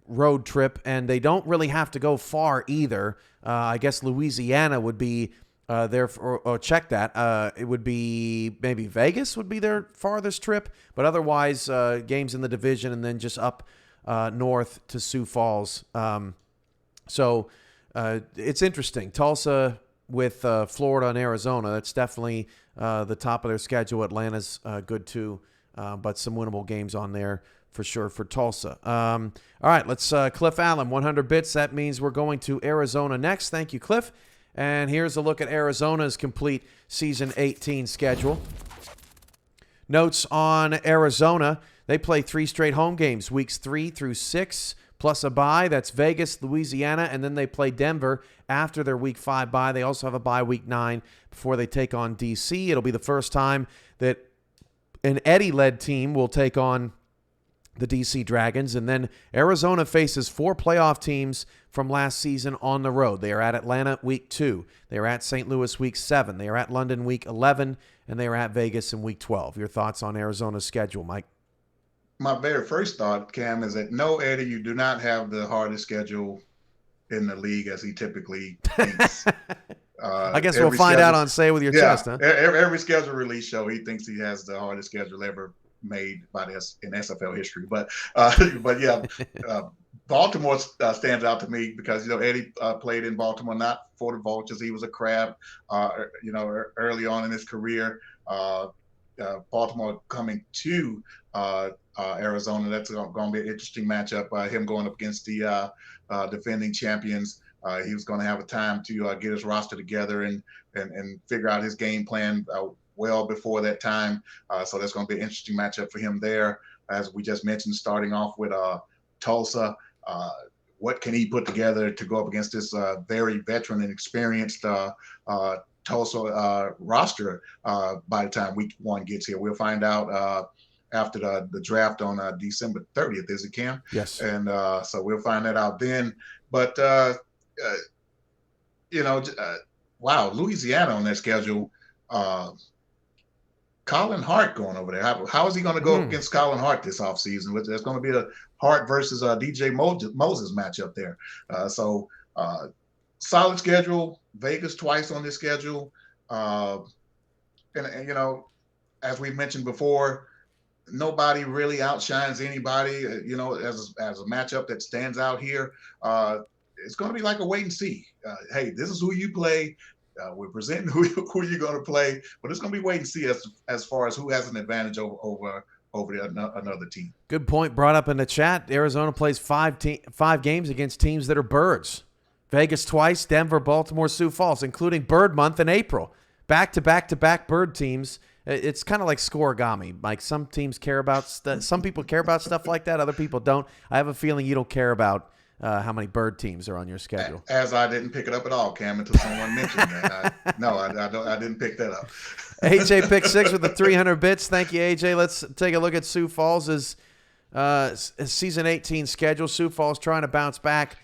road trip, and they don't really have to go far either. I guess Louisiana would be there or check that. It would be maybe Vegas would be their farthest trip, but otherwise games in the division and then just up north to Sioux Falls. So it's interesting. Tulsa with Florida and Arizona, that's definitely the top of their schedule. Atlanta's good too, but some winnable games on there for sure for Tulsa. All right, let's Cliff Allen, 100 bits. That means we're going to Arizona next. Thank you, Cliff. And here's a look at Arizona's complete Season 18 schedule. Notes on Arizona. They play 3 straight home games, weeks 3 through 6, plus a bye. That's Vegas, Louisiana, and then they play Denver after their week 5 bye. They also have a bye week 9 before they take on D.C. It'll be the first time that an Eddie-led team will take on the D.C. Dragons. And then Arizona faces 4 playoff teams from last season on the road. They are at Atlanta week 2. They are at St. Louis week 7. They are at London week 11. And they are at Vegas in week 12. Your thoughts on Arizona's schedule, Mike? My very first thought, Cam, is that no, Eddie, you do not have the hardest schedule in the league as he typically thinks. I guess we'll find out on Say With Your Chest, huh? Every schedule release show, he thinks he has the hardest schedule ever made in SFL history. But yeah, Baltimore stands out to me because Eddie played in Baltimore, not for the Vultures. He was a Crab, early on in his career. Baltimore coming to Arizona, that's going to be an interesting matchup. Him going up against the defending champions. He was going to have a time to get his roster together and figure out his game plan well before that time. So that's going to be an interesting matchup for him there. As we just mentioned, starting off with Tulsa. What can he put together to go up against this very veteran and experienced Tulsa roster by the time week 1 gets here? We'll find out after the draft on December 30th, is it, Cam? Yes. And so we'll find that out then. But, wow, Louisiana on their schedule. Colin Hart going over there. How is he going to go against Colin Hart this offseason? There's going to be a Hart versus DJ Moses matchup there. So solid schedule. Vegas twice on this schedule. And as we've mentioned before, nobody really outshines anybody, as a matchup that stands out here. It's going to be like a wait and see. Hey, this is who you play. we're presenting who you're going to play, but it's going to be wait and see as far as who has an advantage over another team. Good point brought up in the chat. Arizona plays five games against teams that are birds. Vegas twice, Denver, Baltimore, Sioux Falls, including Bird Month in April. Back-to-back bird teams. It's kind of like scoregami. Like some teams care about some people care about stuff like that. Other people don't. I have a feeling you don't care about how many bird teams are on your schedule. As I didn't pick it up at all, Cam, until someone mentioned that. I didn't pick that up. AJ picked 6 with the 300 bits. Thank you, AJ. Let's take a look at Sioux Falls' season 18 schedule. Sioux Falls trying to bounce back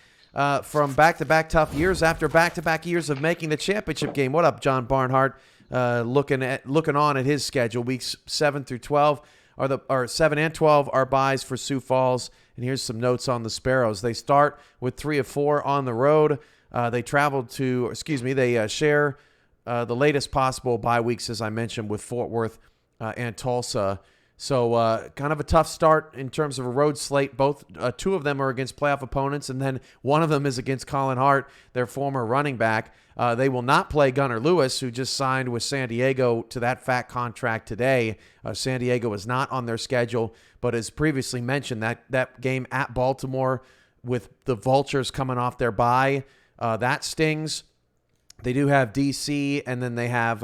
from back-to-back tough years after back-to-back years of making the championship game. What up, John Barnhart? Looking on at his schedule. Weeks 7 through 12 are 7 and 12 are buys for Sioux Falls. And here's some notes on the Sparrows. They start with 3 of 4 on the road. They share the latest possible bye weeks, as I mentioned, with Fort Worth and Tulsa. So kind of a tough start in terms of a road slate. Both 2 of them are against playoff opponents, and then one of them is against Colin Hart, their former running back. They will not play Gunnar Lewis, who just signed with San Diego to that fat contract today. San Diego is not on their schedule, but as previously mentioned, that game at Baltimore with the Vultures coming off their bye, that stings. They do have D.C., and then they have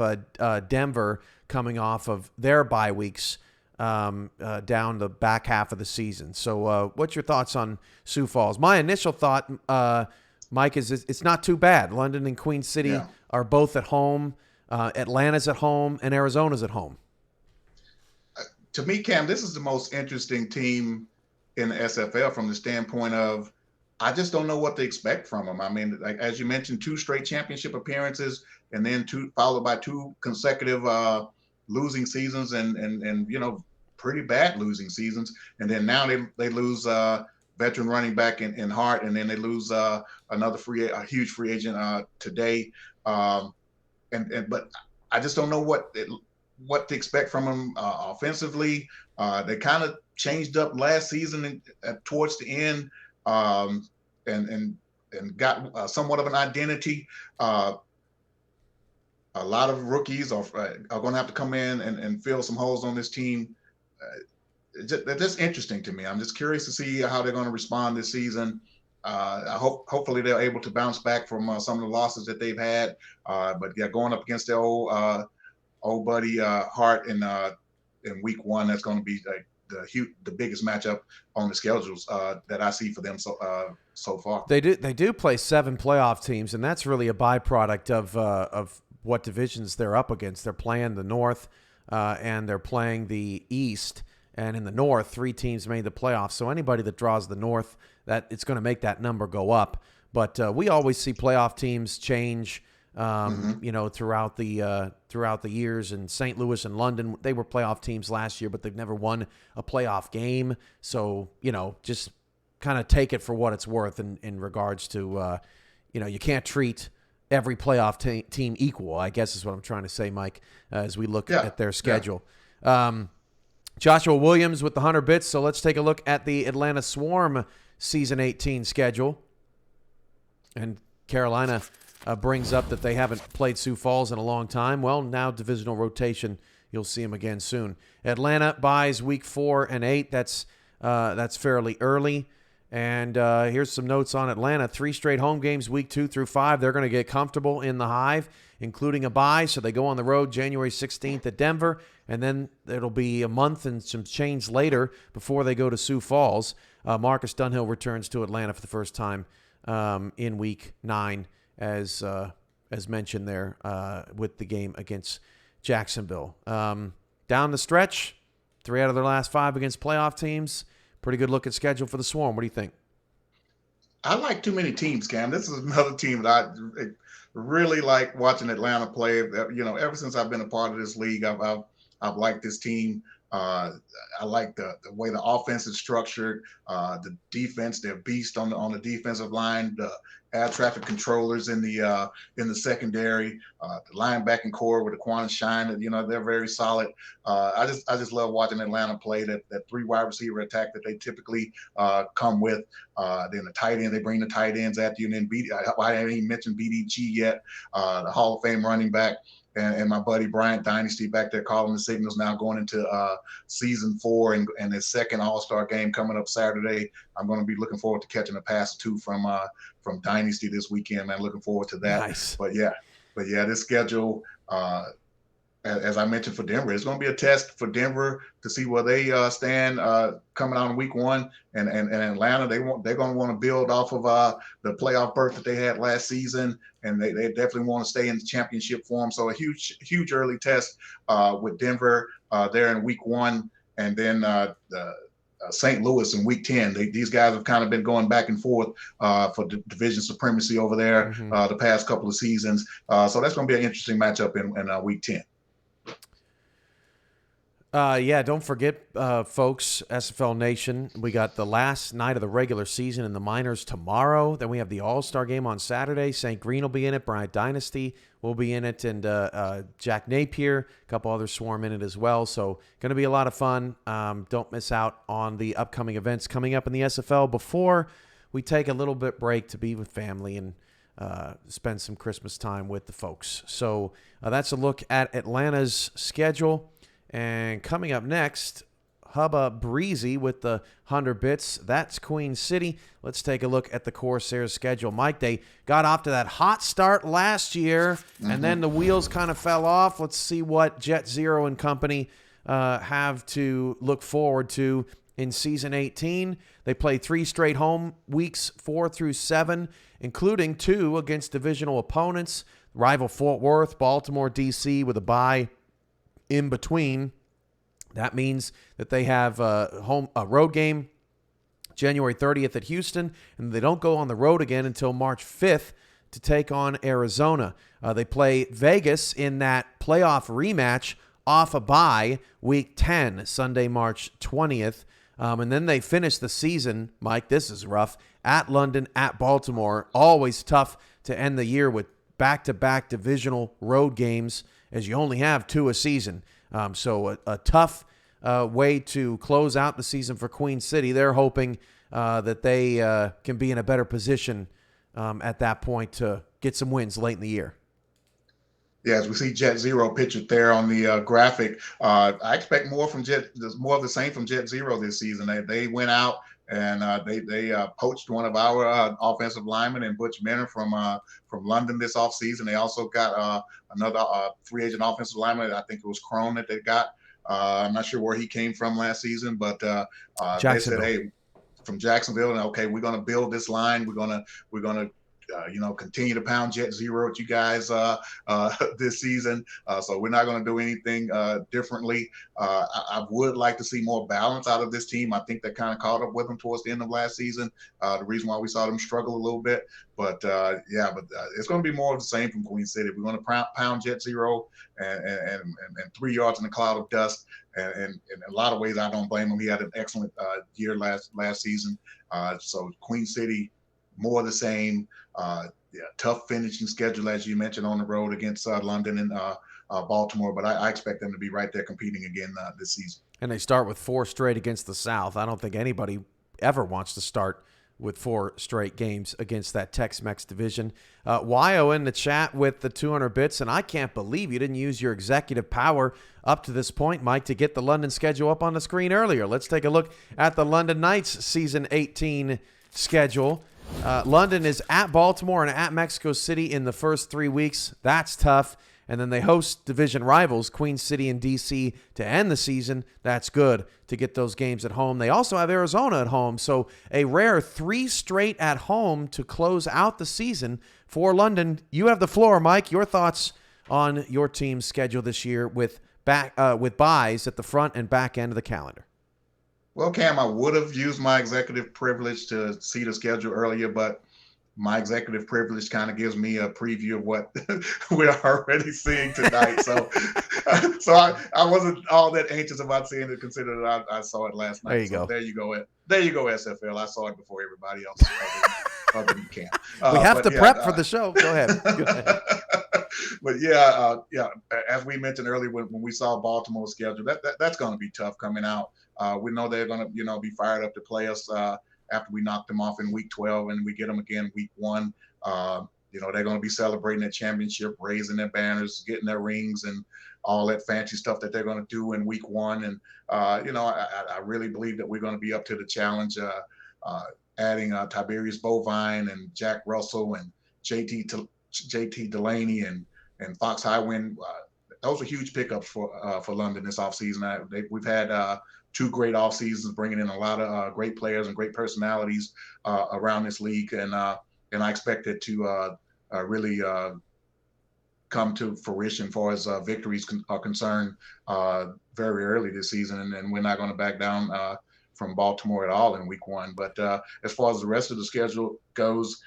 Denver coming off of their bye weeks down the back half of the season. So what's your thoughts on Sioux Falls? My initial thought, Mike, is it's not too bad. London and Queen City are both at home. Atlanta's at home, and Arizona's at home. To me, Cam, this is the most interesting team in the SFL from the standpoint of I just don't know what to expect from them. I mean, like as you mentioned, 2 straight championship appearances, and then followed by 2 consecutive losing seasons, and pretty bad losing seasons. And then now they lose veteran running back in Hart, and then they lose a huge free agent today. But I just don't know what to expect from them offensively. They kind of changed up last season towards the end, and got somewhat of an identity. A lot of rookies are going to have to come in and fill some holes on this team. They're just interesting to me. I'm just curious to see how they're going to respond this season. Hopefully they're able to bounce back from some of the losses that they've had. But yeah, going up against their old buddy Hart in week 1, that's going to be like the biggest matchup on the schedules that I see for them so far. They do play 7 playoff teams, and that's really a byproduct of what divisions they're up against. They're playing the North, and they're playing the East. And in the North, 3 teams made the playoffs. So anybody that draws the North, that it's going to make that number go up. But we always see playoff teams change, throughout the years. And St. Louis and London, they were playoff teams last year, but they've never won a playoff game. So just kind of take it for what it's worth in regards to you can't treat every playoff team equal, I guess is what I'm trying to say, Mike, as we look at their schedule. Yeah. Joshua Williams with the 100 bits. So let's take a look at the Atlanta Swarm season 18 schedule. And Carolina brings up that they haven't played Sioux Falls in a long time. Well, now divisional rotation, you'll see them again soon. Atlanta buys week 4 and 8. That's fairly early. And here's some notes on Atlanta. 3 straight home games, week 2 through 5. They're going to get comfortable in the Hive, including a bye. So they go on the road January 16th at Denver, and then it'll be a month and some change later before they go to Sioux Falls. Marcus Dunhill returns to Atlanta for the first time in week 9, as mentioned there with the game against Jacksonville. Down the stretch, 3 out of their last 5 against playoff teams. Pretty good looking schedule for the Swarm. What do you think? I like too many teams, Cam. This is another team that I really like watching Atlanta play. Ever since I've been a part of this league, I've liked this team. I like the way the offense is structured, the defense. They're beast on the defensive line. The air traffic controllers in the secondary, the linebacking core with Aquan Shine. They're very solid. I just love watching Atlanta play that three wide receiver attack that they typically come with. Then the tight end, they bring the tight ends at you, and then I haven't even mentioned BDG yet, the Hall of Fame running back. And my buddy Bryant Dynasty back there calling the signals now going into season 4 and his second All-Star game coming up Saturday. I'm going to be looking forward to catching a pass or two from Dynasty this weekend, man. Looking forward to that. Nice. But yeah, this schedule, as I mentioned for Denver, it's going to be a test for Denver to see where they stand coming out in week 1. And Atlanta, they're going to want to build off of the playoff berth that they had last season, and they definitely want to stay in championship form. So a huge early test with Denver there in week 1, and then St. Louis in week 10. These guys have kind of been going back and forth for division supremacy over there the past couple of seasons. So that's going to be an interesting matchup in week 10. Yeah, don't forget, folks, SFL Nation, we got the last night of the regular season in the minors tomorrow. Then we have the All-Star game on Saturday. St. Green will be in it. Bryant Dynasty will be in it. And Jack Napier, a couple others swarm in it as well. So going to be a lot of fun. Don't miss out on the upcoming events coming up in the SFL before we take a little bit break to be with family and spend some Christmas time with the folks. So that's a look at Atlanta's schedule. And coming up next, Hubba Breezy with the 100 bits. That's Queen City. Let's take a look at the Corsairs schedule. Mike, they got off to that hot start last year, and then the wheels kind of fell off. Let's see what Jet Zero and company have to look forward to in Season 18. They play 3 straight home weeks, 4 through 7, including 2 against divisional opponents. Rival Fort Worth, Baltimore, D.C. with a bye in between. That means that they have a road game January 30th at Houston, and they don't go on the road again until March 5th to take on Arizona. They play Vegas in that playoff rematch off a bye week 10, Sunday, March 20th. And then they finish the season, Mike, this is rough, at London, at Baltimore. Always tough to end the year with back-to-back divisional road games, as you only have 2 a season. So a tough way to close out the season for Queen City. They're hoping that they can be in a better position at that point to get some wins late in the year. Yeah, as we see Jet Zero pictured there on the graphic, I expect more of the same from Jet Zero this season. They went out and they poached one of our offensive linemen and Butch Menor from London this offseason. They also got another free agent offensive lineman. I think it was Crone that they got. I'm not sure where he came from last season, but they said, hey, from Jacksonville, and okay, we're going to build this line. We're going to continue to pound Jet Zero at you guys this season. So we're not going to do anything differently. I would like to see more balance out of this team. I think that kind of caught up with them towards the end of last season. The reason why we saw them struggle a little bit. But it's going to be more of the same from Queen City. We're going to pound Jet Zero and 3 yards in a cloud of dust. And in a lot of ways, I don't blame him. He had an excellent year last season. So Queen City, more of the same. Tough finishing schedule, as you mentioned, on the road against London and Baltimore. But I expect them to be right there competing again this season. And they start with 4 straight against the South. I don't think anybody ever wants to start with 4 straight games against that Tex-Mex division. Wyo in the chat with the 200 bits, and I can't believe you didn't use your executive power up to this point, Mike, to get the London schedule up on the screen earlier. Let's take a look at the London Knights Season 18 schedule. London is at Baltimore and at Mexico City in the first 3 weeks. That's tough. And then they host division rivals, Queen City and D.C., to end the season. That's good to get those games at home. They also have Arizona at home. So a rare 3 straight at home to close out the season for London. You have the floor, Mike. Your thoughts on your team's schedule this year with buys at the front and back end of the calendar. Well, Cam, I would have used my executive privilege to see the schedule earlier, but my executive privilege kind of gives me a preview of what we're already seeing tonight. So, I wasn't all that anxious about seeing it, considering that I saw it last night. There you go. There you go. There you go, SFL. I saw it before everybody else, other than Cam. We have to prep for the show. Go ahead. Go ahead. But as we mentioned earlier, when we saw Baltimore's schedule, that's going to be tough coming out. We know they're going to, be fired up to play us after we knock them off in week 12 and we get them again week 1. They're going to be celebrating their championship, raising their banners, getting their rings, and all that fancy stuff that they're going to do in week 1. And I really believe that we're going to be up to the challenge. Adding Tiberius Bovine and Jack Russell and JT Delaney and Fox Highwind. Those are huge pickups for London this offseason. We've had 2 great off seasons, bringing in a lot of great players and great personalities around this league, and I expect it to really come to fruition far as victories are concerned very early this season, and we're not going to back down from Baltimore at all in week 1. But as far as the rest of the schedule goes,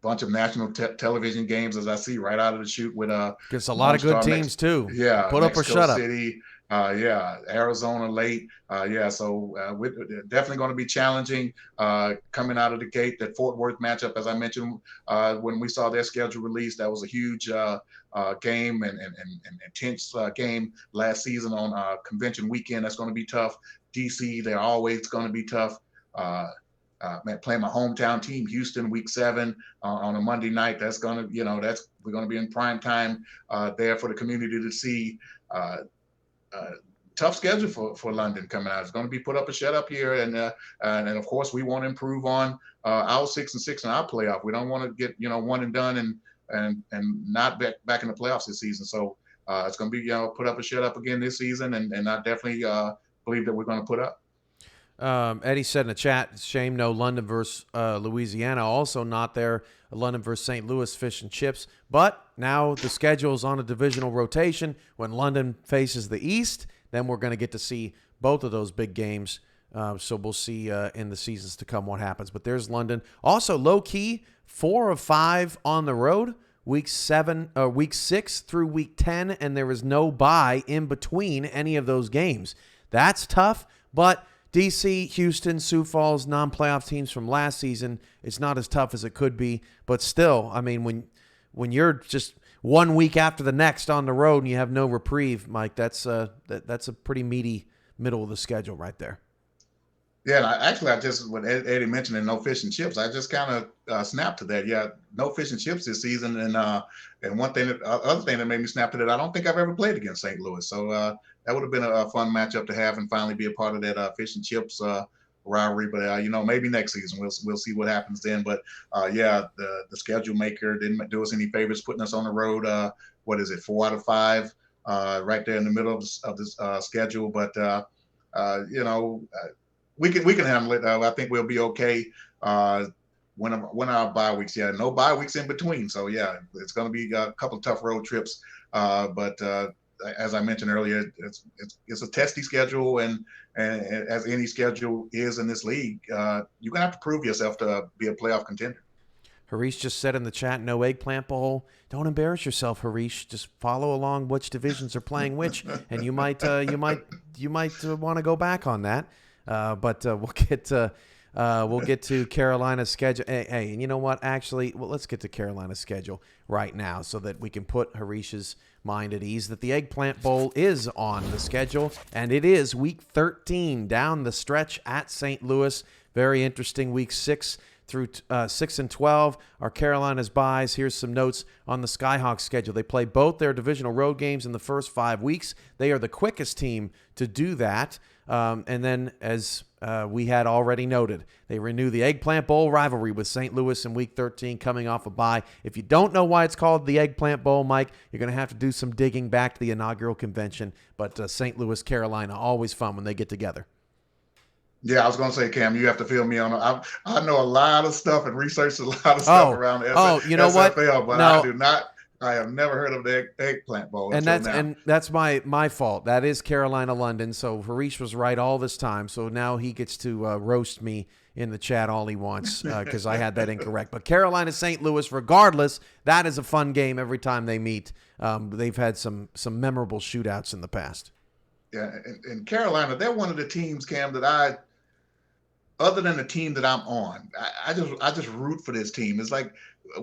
bunch of national television games as I see right out of the chute with gets a lot of good teams too. Yeah, put Mexico up or shut City, Arizona late. So we're definitely going to be challenging coming out of the gate. That Fort Worth matchup, as I mentioned, when we saw their schedule released, that was a huge game and intense game last season on convention weekend. That's going to be tough. DC, they're always going to be tough. Playing my hometown team, Houston, week 7 on a Monday night. That's going to, we're going to be in prime time there for the community to see. Tough schedule for London coming out. It's going to be put up or shut up here, and of course we want to improve on our 6-6 in our playoff. We don't want to get one and done and not back in the playoffs this season. So it's going to be put up or shut up again this season, and I definitely believe that we're going to put up. Eddie said in the chat, shame no London versus Louisiana. Also not there, London versus St. Louis fish and chips. But now the schedule's on a divisional rotation. When London faces the East, then we're going to get to see both of those big games. So we'll see in the seasons to come what happens. But there's London. Also, low-key, 4 of 5 on the road, week 6 through week 10, and there is no bye in between any of those games. That's tough, but DC, Houston, Sioux Falls, non-playoff teams from last season, it's not as tough as it could be. But still, I mean, when you're just 1 week after the next on the road and you have no reprieve, Mike, that's a pretty meaty middle of the schedule right there. Yeah, and I just, when Eddie mentioned no fish and chips, I just kind of snapped to that. Yeah, no fish and chips this season. And other thing that made me snap to that, I don't think I've ever played against St. Louis. So that would have been a fun matchup to have and finally be a part of that fish and chips rivalry. But, maybe next season we'll see what happens then. But, the schedule maker didn't do us any favors putting us on the road. 4 out of 5 right there in the middle of this schedule. But, we can handle it. I think we'll be okay when our bye weeks. Yeah, no bye weeks in between. So yeah, it's going to be a couple of tough road trips. But as I mentioned earlier, it's a testy schedule, and as any schedule is in this league, you're gonna have to prove yourself to be a playoff contender. Harish just said in the chat, no eggplant bowl. Don't embarrass yourself, Harish. Just follow along which divisions are playing which, and you might want to go back on that. But we'll get to Carolina's schedule. Hey, and you know what? Actually, let's get to Carolina's schedule right now so that we can put Harish's mind at ease that the Eggplant Bowl is on the schedule, and it is week 13 down the stretch at St. Louis. Very interesting. Week 6 through 6 and 12 are Carolina's byes. Here's some notes on the Skyhawks schedule. They play both their divisional road games in the first 5 weeks. They are the quickest team to do that. And then, as we had already noted, they renew the Eggplant Bowl rivalry with St. Louis in Week 13 coming off a bye. If you don't know why it's called the Eggplant Bowl, Mike, you're going to have to do some digging back to the inaugural convention. But St. Louis, Carolina, always fun when they get together. Yeah, I was going to say, Cam, you have to fill me on. I know a lot of stuff and researched a lot of stuff around the you know SFL, what? but no. I do not I have never heard of the eggplant bowl And until that's now. and that's my fault. That is Carolina London. So Harish was right all this time. So now he gets to roast me in the chat all he wants because I had that incorrect. But Carolina St. Louis, regardless, that is a fun game every time they meet. They've had some memorable shootouts in the past. Yeah, in Carolina, they're one of the teams, Cam, that other than the team that I'm on, I just root for this team. It's like,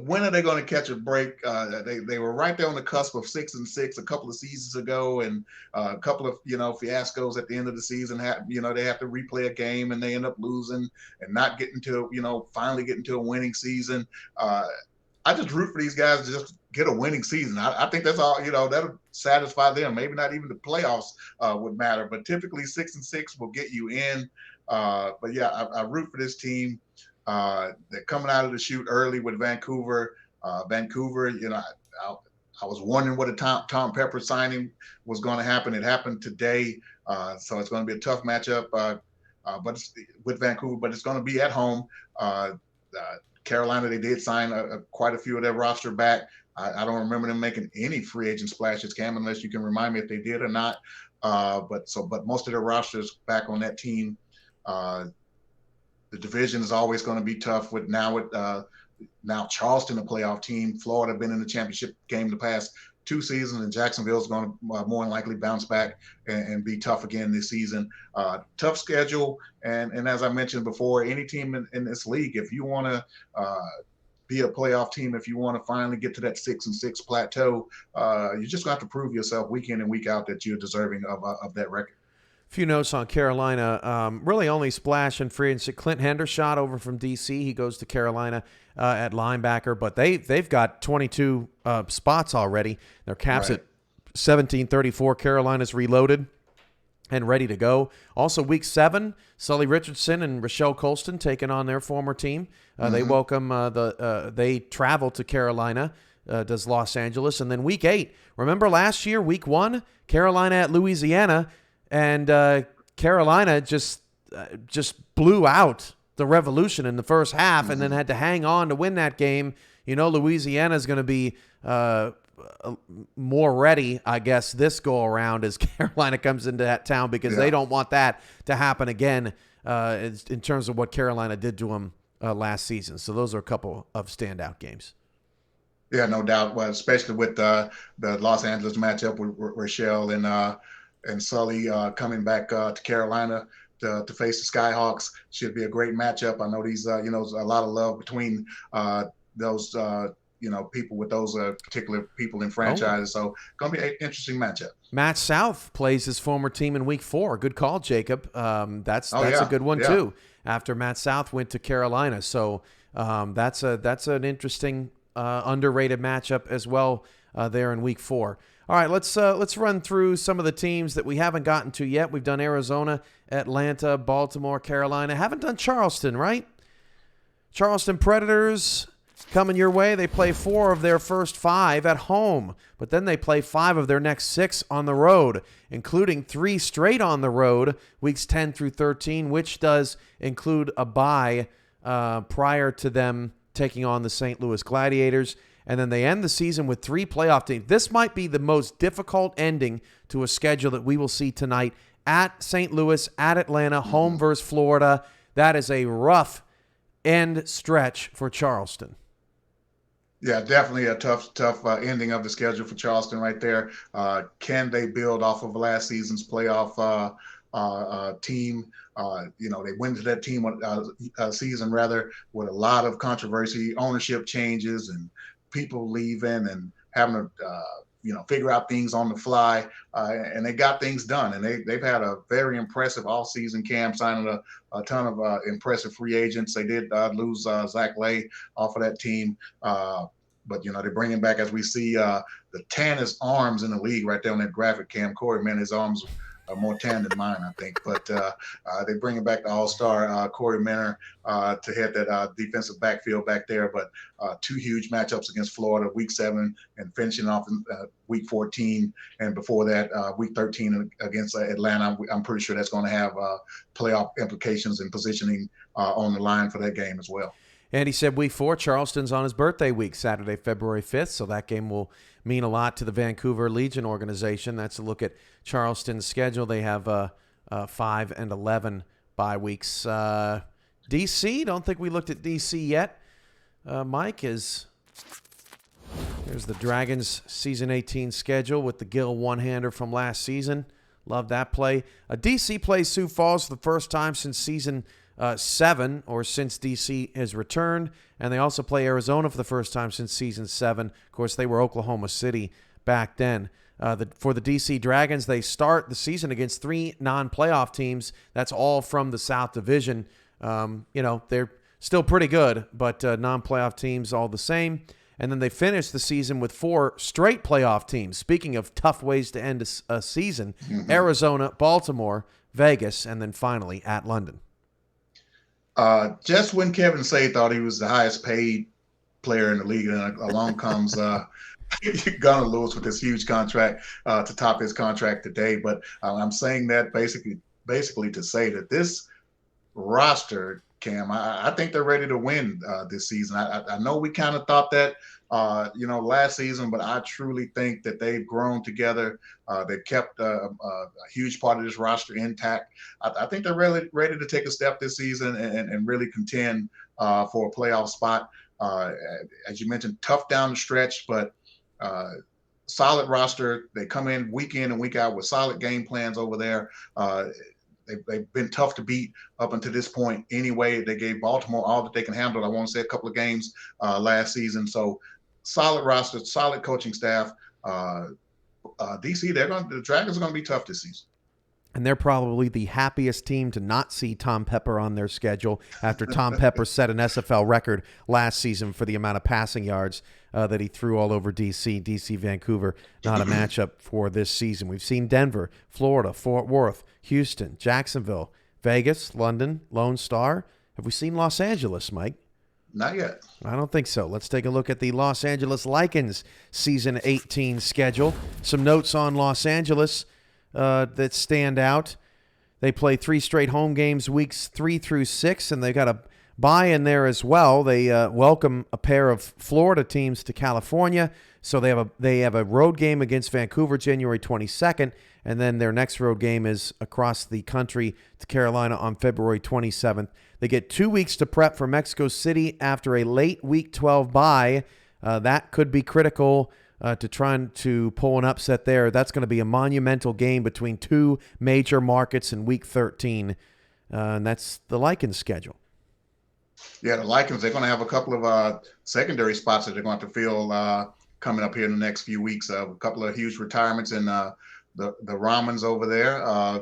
when are they going to catch a break? They were right there on the cusp of 6-6 a couple of seasons ago, and a couple of fiascos at the end of the season. They have to replay a game and they end up losing and not getting to finally getting to a winning season. I just root for these guys to just get a winning season. I think that's all. That'll satisfy them. Maybe not even the playoffs would matter, but typically 6-6 will get you in. But yeah, I root for this team. They're coming out of the chute early with Vancouver. Vancouver, I was wondering what a Tom Pepper signing was going to happen. It happened today, so it's going to be a tough matchup. But it's with Vancouver, but it's going to be at home. Carolina, they did sign quite a few of their roster back. I don't remember them making any free agent splashes, Cam, unless you can remind me if they did or not. But most of their rosters back on that team. The division is always going to be tough with now Charleston, a playoff team. Florida been in the championship game the past 2 seasons, and Jacksonville is going to more than likely bounce back and be tough again this season. Tough schedule, and as I mentioned before, any team in this league, if you want to be a playoff team, if you want to finally get to that 6-6 plateau, you're just going to have to prove yourself week in and week out that you're deserving of that record. Few notes on Carolina. Really only splash in free agency. Clint Hendershot over from D.C. He goes to Carolina at linebacker, but they've got 22 spots already. Their cap's Right. at 1734. Carolina's reloaded and ready to go. Also, week 7, Sully Richardson and Rochelle Colston taking on their former team. They welcome they travel to Carolina. Does Los Angeles, and then week 8. Remember last year, week 1, Carolina at Louisiana. And Carolina just blew out the Revolution in the first half and then had to hang on to win that game. Louisiana is going to be more ready, I guess, this go around as Carolina comes into that town because they don't want that to happen again in terms of what Carolina did to them last season. So those are a couple of standout games. Yeah, no doubt. Well, especially with the Los Angeles matchup with Rochelle and Sully coming back to Carolina to face the Skyhawks. Should be a great matchup. I know these, there's a lot of love between those, people with those particular people in franchises. So going to be an interesting matchup. Matt South plays his former team in week 4. Good call, Jacob. That's a good one too. After Matt South went to Carolina, so that's an interesting underrated matchup as well there in week 4. All right, let's run through some of the teams that we haven't gotten to yet. We've done Arizona, Atlanta, Baltimore, Carolina. Haven't done Charleston, right? Charleston Predators coming your way. They play 4 of their first 5 at home, but then they play 5 of their next 6 on the road, including 3 straight on the road, weeks 10 through 13, which does include a bye prior to them taking on the St. Louis Gladiators. And then they end the season with 3 playoff teams. This might be the most difficult ending to a schedule that we will see tonight at St. Louis, at Atlanta, home versus Florida. That is a rough end stretch for Charleston. Yeah, definitely a tough ending of the schedule for Charleston right there. Can they build off of last season's playoff team? They went to that team season rather with a lot of controversy, ownership changes, and people leaving and having to figure out things on the fly, and they got things done. And they've had a very impressive all-season camp, signing a ton of impressive free agents. They did lose Zach Lay off of that team, but they're bringing back, as we see, the tannest arms in the league right there on that graphic, Cam. Corey, man, his arms are more tan than mine, I think. But they're bringing back the all-star Corey Minner to head that defensive backfield back there. But 2 huge matchups against Florida, week 7 and finishing off in week 14. And before that, week 13 against Atlanta. I'm pretty sure that's going to have playoff implications and positioning on the line for that game as well. And he said week 4, Charleston's on his birthday week, Saturday, February 5th, so that game will mean a lot to the Vancouver Legion organization. That's a look at Charleston's schedule. They have 5 and 11 bye weeks. D.C., don't think we looked at D.C. yet. Mike, here's the Dragons season 18 schedule with the Gill one-hander from last season. Love that play. D.C. plays Sioux Falls for the first time since season 7, or since D.C. has returned, and they also play Arizona for the first time since season 7. Of course, they were Oklahoma City back then. For the D.C. Dragons, they start the season against 3 non-playoff teams. That's all from the South Division. They're still pretty good, but non-playoff teams all the same. And then they finish the season with 4 straight playoff teams. Speaking of tough ways to end a season, Arizona, Baltimore, Vegas, and then finally at London. Just when Kevin Say thought he was the highest paid player in the league, and along comes Gunnar Lewis with this huge contract to top his contract today. But I'm saying that basically to say that this roster, Cam, I think they're ready to win this season. I know we kind of thought that, last season, but I truly think that they've grown together. They've kept a huge part of this roster intact. I think they're really ready to take a step this season and really contend for a playoff spot. As you mentioned, tough down the stretch, but solid roster. They come in and week out with solid game plans over there. They've been tough to beat up until this point anyway. They gave Baltimore all that they can handle, I want to say, a couple of games last season. So solid roster, solid coaching staff. DC, the Dragons are going to be tough this season. And they're probably the happiest team to not see Tom Pepper on their schedule after Tom Pepper set an SFL record last season for the amount of passing yards that he threw all over D.C. D.C. Vancouver, not a matchup for this season. We've seen Denver, Florida, Fort Worth, Houston, Jacksonville, Vegas, London, Lone Star. Have we seen Los Angeles, Mike? Not yet. I don't think so. Let's take a look at the Los Angeles Lycans season 18 schedule. Some notes on Los Angeles that stand out. They play 3 straight home games weeks 3 through 6, and they got a bye in there as well. They welcome a pair of Florida teams to California, so they have a road game against Vancouver January 22nd, and then their next road game is across the country to Carolina on February 27th. They get 2 weeks to prep for Mexico City after a late Week 12 bye. That could be critical to trying to pull an upset there. That's going to be a monumental game between 2 major markets in Week 13, and that's the Lycans schedule. Yeah, the Lycans, they're going to have a couple of secondary spots that they're going to fill coming up here in the next few weeks. A couple of huge retirements in the Ramons over there. I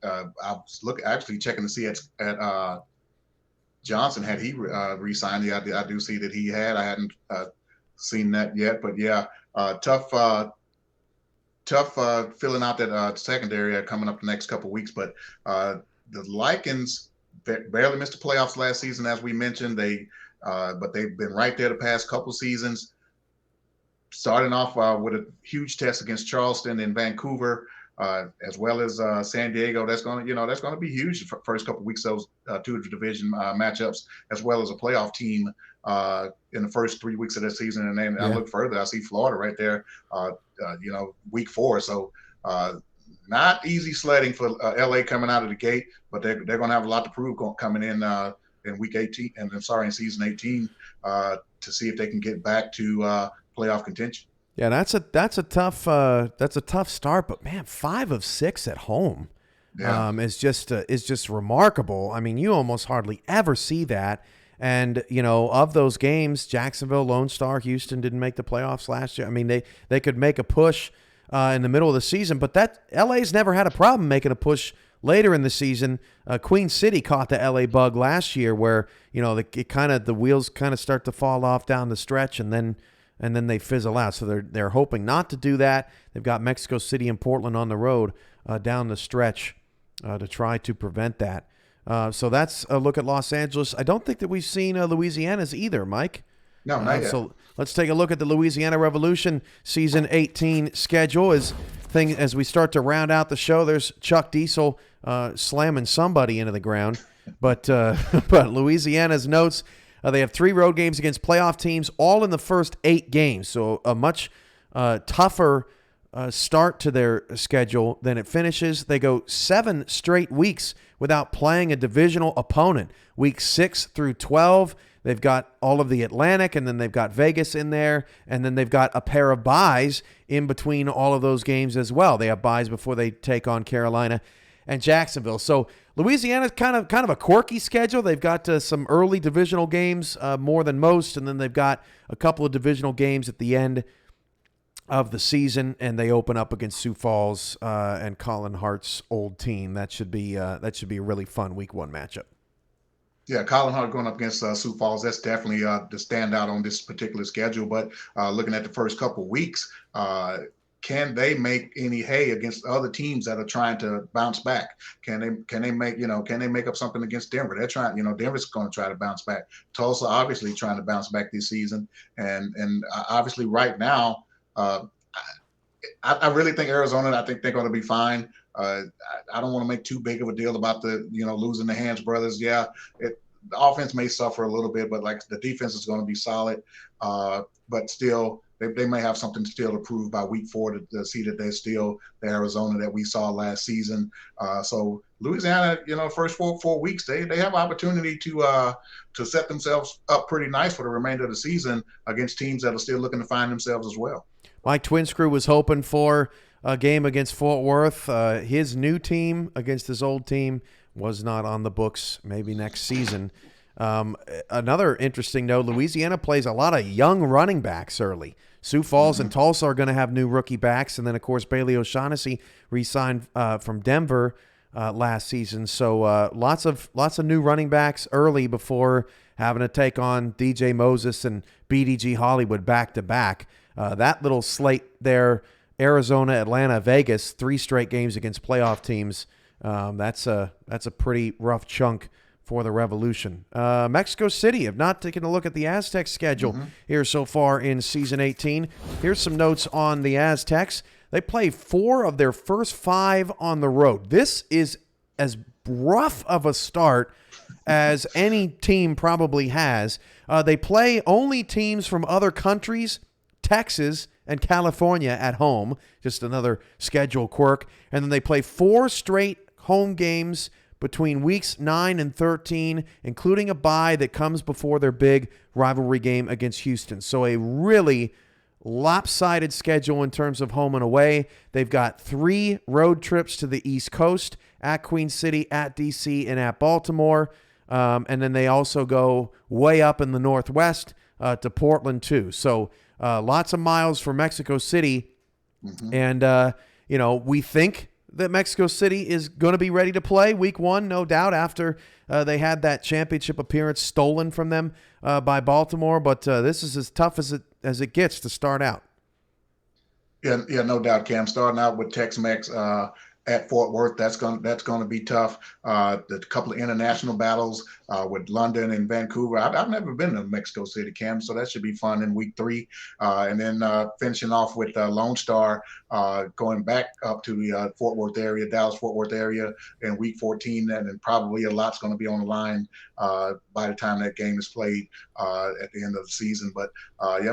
was actually checking to see at Johnson, had he re-signed. Yeah, I do see that he had. I hadn't seen that yet, but yeah, tough filling out that secondary coming up the next couple of weeks. But the Lycans barely missed the playoffs last season, as we mentioned. But they've been right there the past couple seasons. Starting off with a huge test against Charleston and Vancouver, as well as San Diego. That's going to be huge the first couple of weeks. Those 2 division matchups, as well as a playoff team in the first 3 weeks of the season. And then I look further, I see Florida right there. Week 4. So not easy sledding for LA coming out of the gate, but they're going to have a lot to prove coming in week 18, and in season 18, to see if they can get back to playoff contention. Yeah, that's a tough start, but man, 5 of 6 at home is just remarkable. I mean, you almost hardly ever see that. And, of those games, Jacksonville, Lone Star, Houston didn't make the playoffs last year. I mean, they could make a push in the middle of the season, but LA's never had a problem making a push later in the season. Queen City caught the LA bug last year, where the wheels kind of start to fall off down the stretch, and then they fizzle out. So they're hoping not to do that. They've got Mexico City and Portland on the road down the stretch to try to prevent that. So that's a look at Los Angeles. I don't think that we've seen Louisiana's either, Mike. No, not yet. So let's take a look at the Louisiana Revolution season 18 schedule. As we start to round out the show, there's Chuck Diesel slamming somebody into the ground. But Louisiana's notes, They have 3 road games against playoff teams, all in the first 8 games. So a much tougher start to their schedule than it finishes. They go 7 straight weeks without playing a divisional opponent. Week 6 through 12, they've got all of the Atlantic, and then they've got Vegas in there, and then they've got a pair of byes in between all of those games as well. They have byes before they take on Carolina and Jacksonville. So Louisiana's kind of a quirky schedule. They've got some early divisional games, more than most, and then they've got a couple of divisional games at the end of the season, and they open up against Sioux Falls and Colin Hart's old team. That should be a really fun Week 1 matchup. Yeah, Colin Hart going up against Sioux Falls, that's definitely the standout on this particular schedule. But looking at the first couple of weeks, can they make any hay against other teams that are trying to bounce back? Can they make up something against Denver? They're trying, Denver's going to try to bounce back. Tulsa obviously trying to bounce back this season, and obviously right now, I really think Arizona. I think they're going to be fine. I don't want to make too big of a deal about the losing the Hands brothers. Yeah, the offense may suffer a little bit, but like the defense is going to be solid. But still, they may have something still to prove by week 4 to see that they're still the Arizona that we saw last season. So Louisiana, first four weeks, they have opportunity to set themselves up pretty nice for the remainder of the season against teams that are still looking to find themselves as well. Mike Twins Crew was hoping for a game against Fort Worth. His new team against his old team was not on the books. Maybe next season. Another interesting note, Louisiana plays a lot of young running backs early. Sioux Falls and Tulsa are going to have new rookie backs. And then, of course, Bailey O'Shaughnessy re-signed from Denver last season. So lots of new running backs early before having to take on DJ Moses and BDG Hollywood back-to-back. That little slate there, Arizona, Atlanta, Vegas, 3 straight games against playoff teams. That's a pretty rough chunk for the Revolution. Mexico City have not taken a look at the Aztecs schedule here so far in Season 18. Here's some notes on the Aztecs. They play 4 of their first 5 on the road. This is as rough of a start as any team probably has. They play only teams from other countries, Texas and California at home, just another schedule quirk. And then they play 4 straight home games between weeks 9 and 13, including a bye that comes before their big rivalry game against Houston. So a really lopsided schedule in terms of home and away. They've got 3 road trips to the East Coast, at Queen City, at D.C., and at Baltimore. And then they also go way up in the Northwest to Portland, too. So lots of miles for Mexico City. And, we think that Mexico City is going to be ready to play week 1, no doubt, after they had that championship appearance stolen from them by Baltimore. But this is as tough as it gets to start out. Yeah, no doubt, Cam. Starting out with Tex-Mex at Fort Worth, that's going to be tough. The couple of international battles with London and Vancouver. I've never been to Mexico City, Cam, so that should be fun in week 3. And then finishing off with Lone Star, going back up to the Fort Worth area, Dallas-Fort Worth area in week 14, and then probably a lot's going to be on the line by the time that game is played at the end of the season. But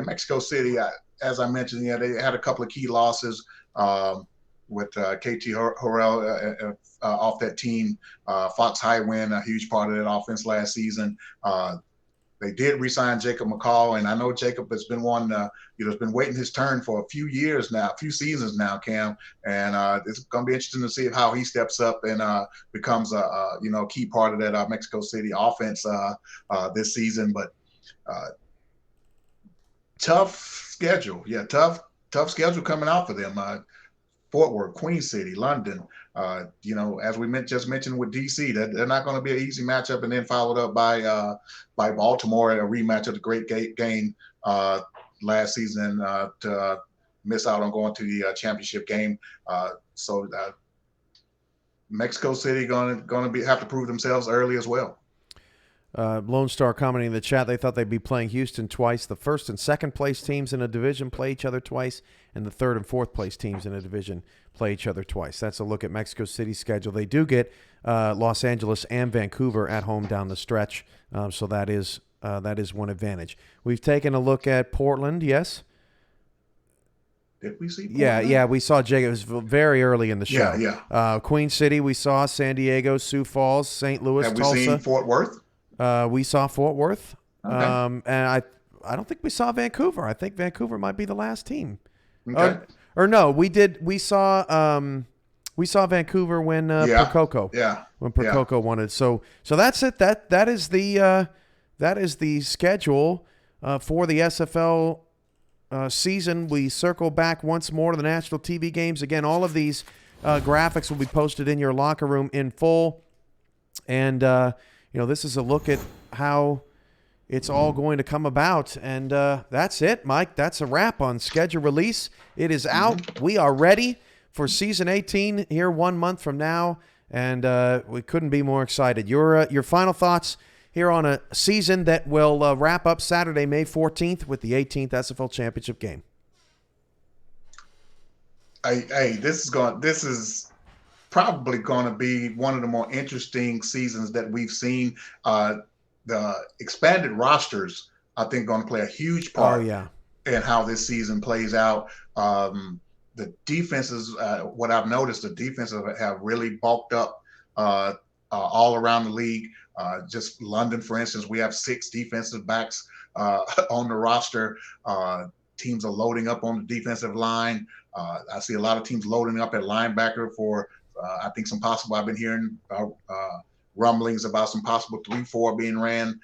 Mexico City, as I mentioned, they had a couple of key losses. With KT Horrell off that team, Fox Highwind, a huge part of that offense last season. They did re-sign Jacob McCall, and I know Jacob has been has been waiting his turn for a few seasons now, Cam. And it's going to be interesting to see how he steps up and becomes a key part of that Mexico City offense this season. But tough schedule, tough schedule coming out for them. Fort Worth, Queen City, London, as we just mentioned with DC, that they're not going to be an easy matchup, and then followed up by Baltimore, a rematch of the great game last season to miss out on going to the championship game. So Mexico City going to have to prove themselves early as well. Lone Star commenting in the chat, they thought they'd be playing Houston twice. The first and second place teams in a division play each other twice, and the third and fourth place teams in a division play each other twice. That's a look at Mexico City's schedule. They do get Los Angeles and Vancouver at home down the stretch, so that is that is one advantage. We've taken a look at Portland, yes? Did we see Portland? Yeah, we saw Jacob. It was very early in the show. Yeah. Queen City, we saw San Diego, Sioux Falls, St. Louis, Have we Tulsa. seen Fort Worth? We saw Fort Worth. Okay. And I don't think we saw Vancouver. I think Vancouver might be the last team. Okay. Or no, we did. We saw Vancouver when Percoco. Yeah. When Percoco won it. So that's it. That is the schedule for the SFL season. We circle back once more to the national TV games. Again, all of these graphics will be posted in your locker room in full. And this is a look at how it's all going to come about. And that's it, Mike. That's a wrap on schedule release. It is out. We are ready for season 18 here 1 month from now. And we couldn't be more excited. Your final thoughts here on a season that will wrap up Saturday, May 14th with the 18th SFL Championship game. This is probably going to be one of the more interesting seasons that we've seen. The expanded rosters, I think, going to play a huge part in how this season plays out. The defenses, what I've noticed, the defenses have really bulked up all around the league. Just London, for instance, we have 6 defensive backs on the roster. Teams are loading up on the defensive line. I see a lot of teams loading up at linebacker for, I think, I've been hearing rumblings about some possible 3-4 being ran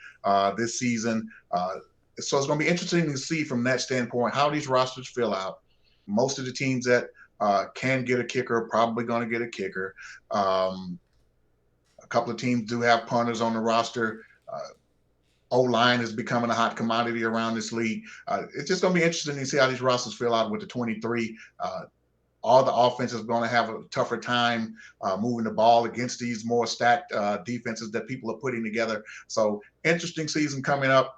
this season. So it's going to be interesting to see from that standpoint how these rosters fill out. Most of the teams that can get a kicker are probably going to get a kicker. A couple of teams do have punters on the roster. O-line is becoming a hot commodity around this league. It's just going to be interesting to see how these rosters fill out with the 23. All the offenses are going to have a tougher time moving the ball against these more stacked defenses that people are putting together. So interesting season coming up.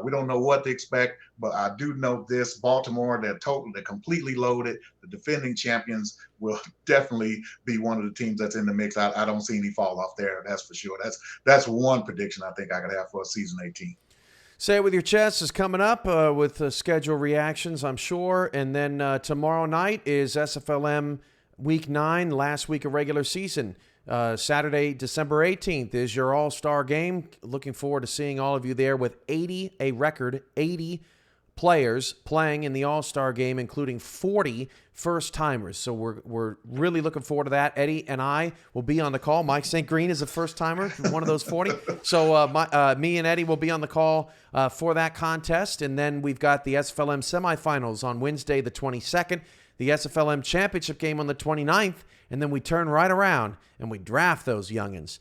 We don't know what to expect, but I do know this: Baltimore, they're completely loaded. The defending champions will definitely be one of the teams that's in the mix. I don't see any fall off there. That's for sure. That's one prediction I think I could have for season 18. Say It With Your Chest is coming up with schedule reactions, I'm sure. And then tomorrow night is SFLM Week 9, last week of regular season. Saturday, December 18th is your all-star game. Looking forward to seeing all of you there with a record 80 players playing in the all-star game, including 40 first-timers. So we're really looking forward to that. Eddie and I will be on the call. Mike St. Green is a first-timer, one of those 40. So me and Eddie will be on the call for that contest. And then we've got the SFLM semifinals on Wednesday the 22nd, the SFLM championship game on the 29th, and then we turn right around and we draft those youngins.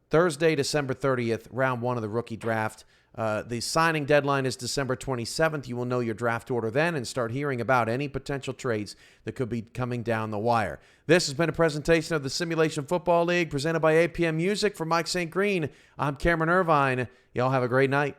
Thursday, December 30th, round 1 of the rookie draft. The signing deadline is December 27th. You will know your draft order then and start hearing about any potential trades that could be coming down the wire. This has been a presentation of the Simulation Football League presented by APM Music. For Mike St. Green, I'm Cameron Irvine. Y'all have a great night.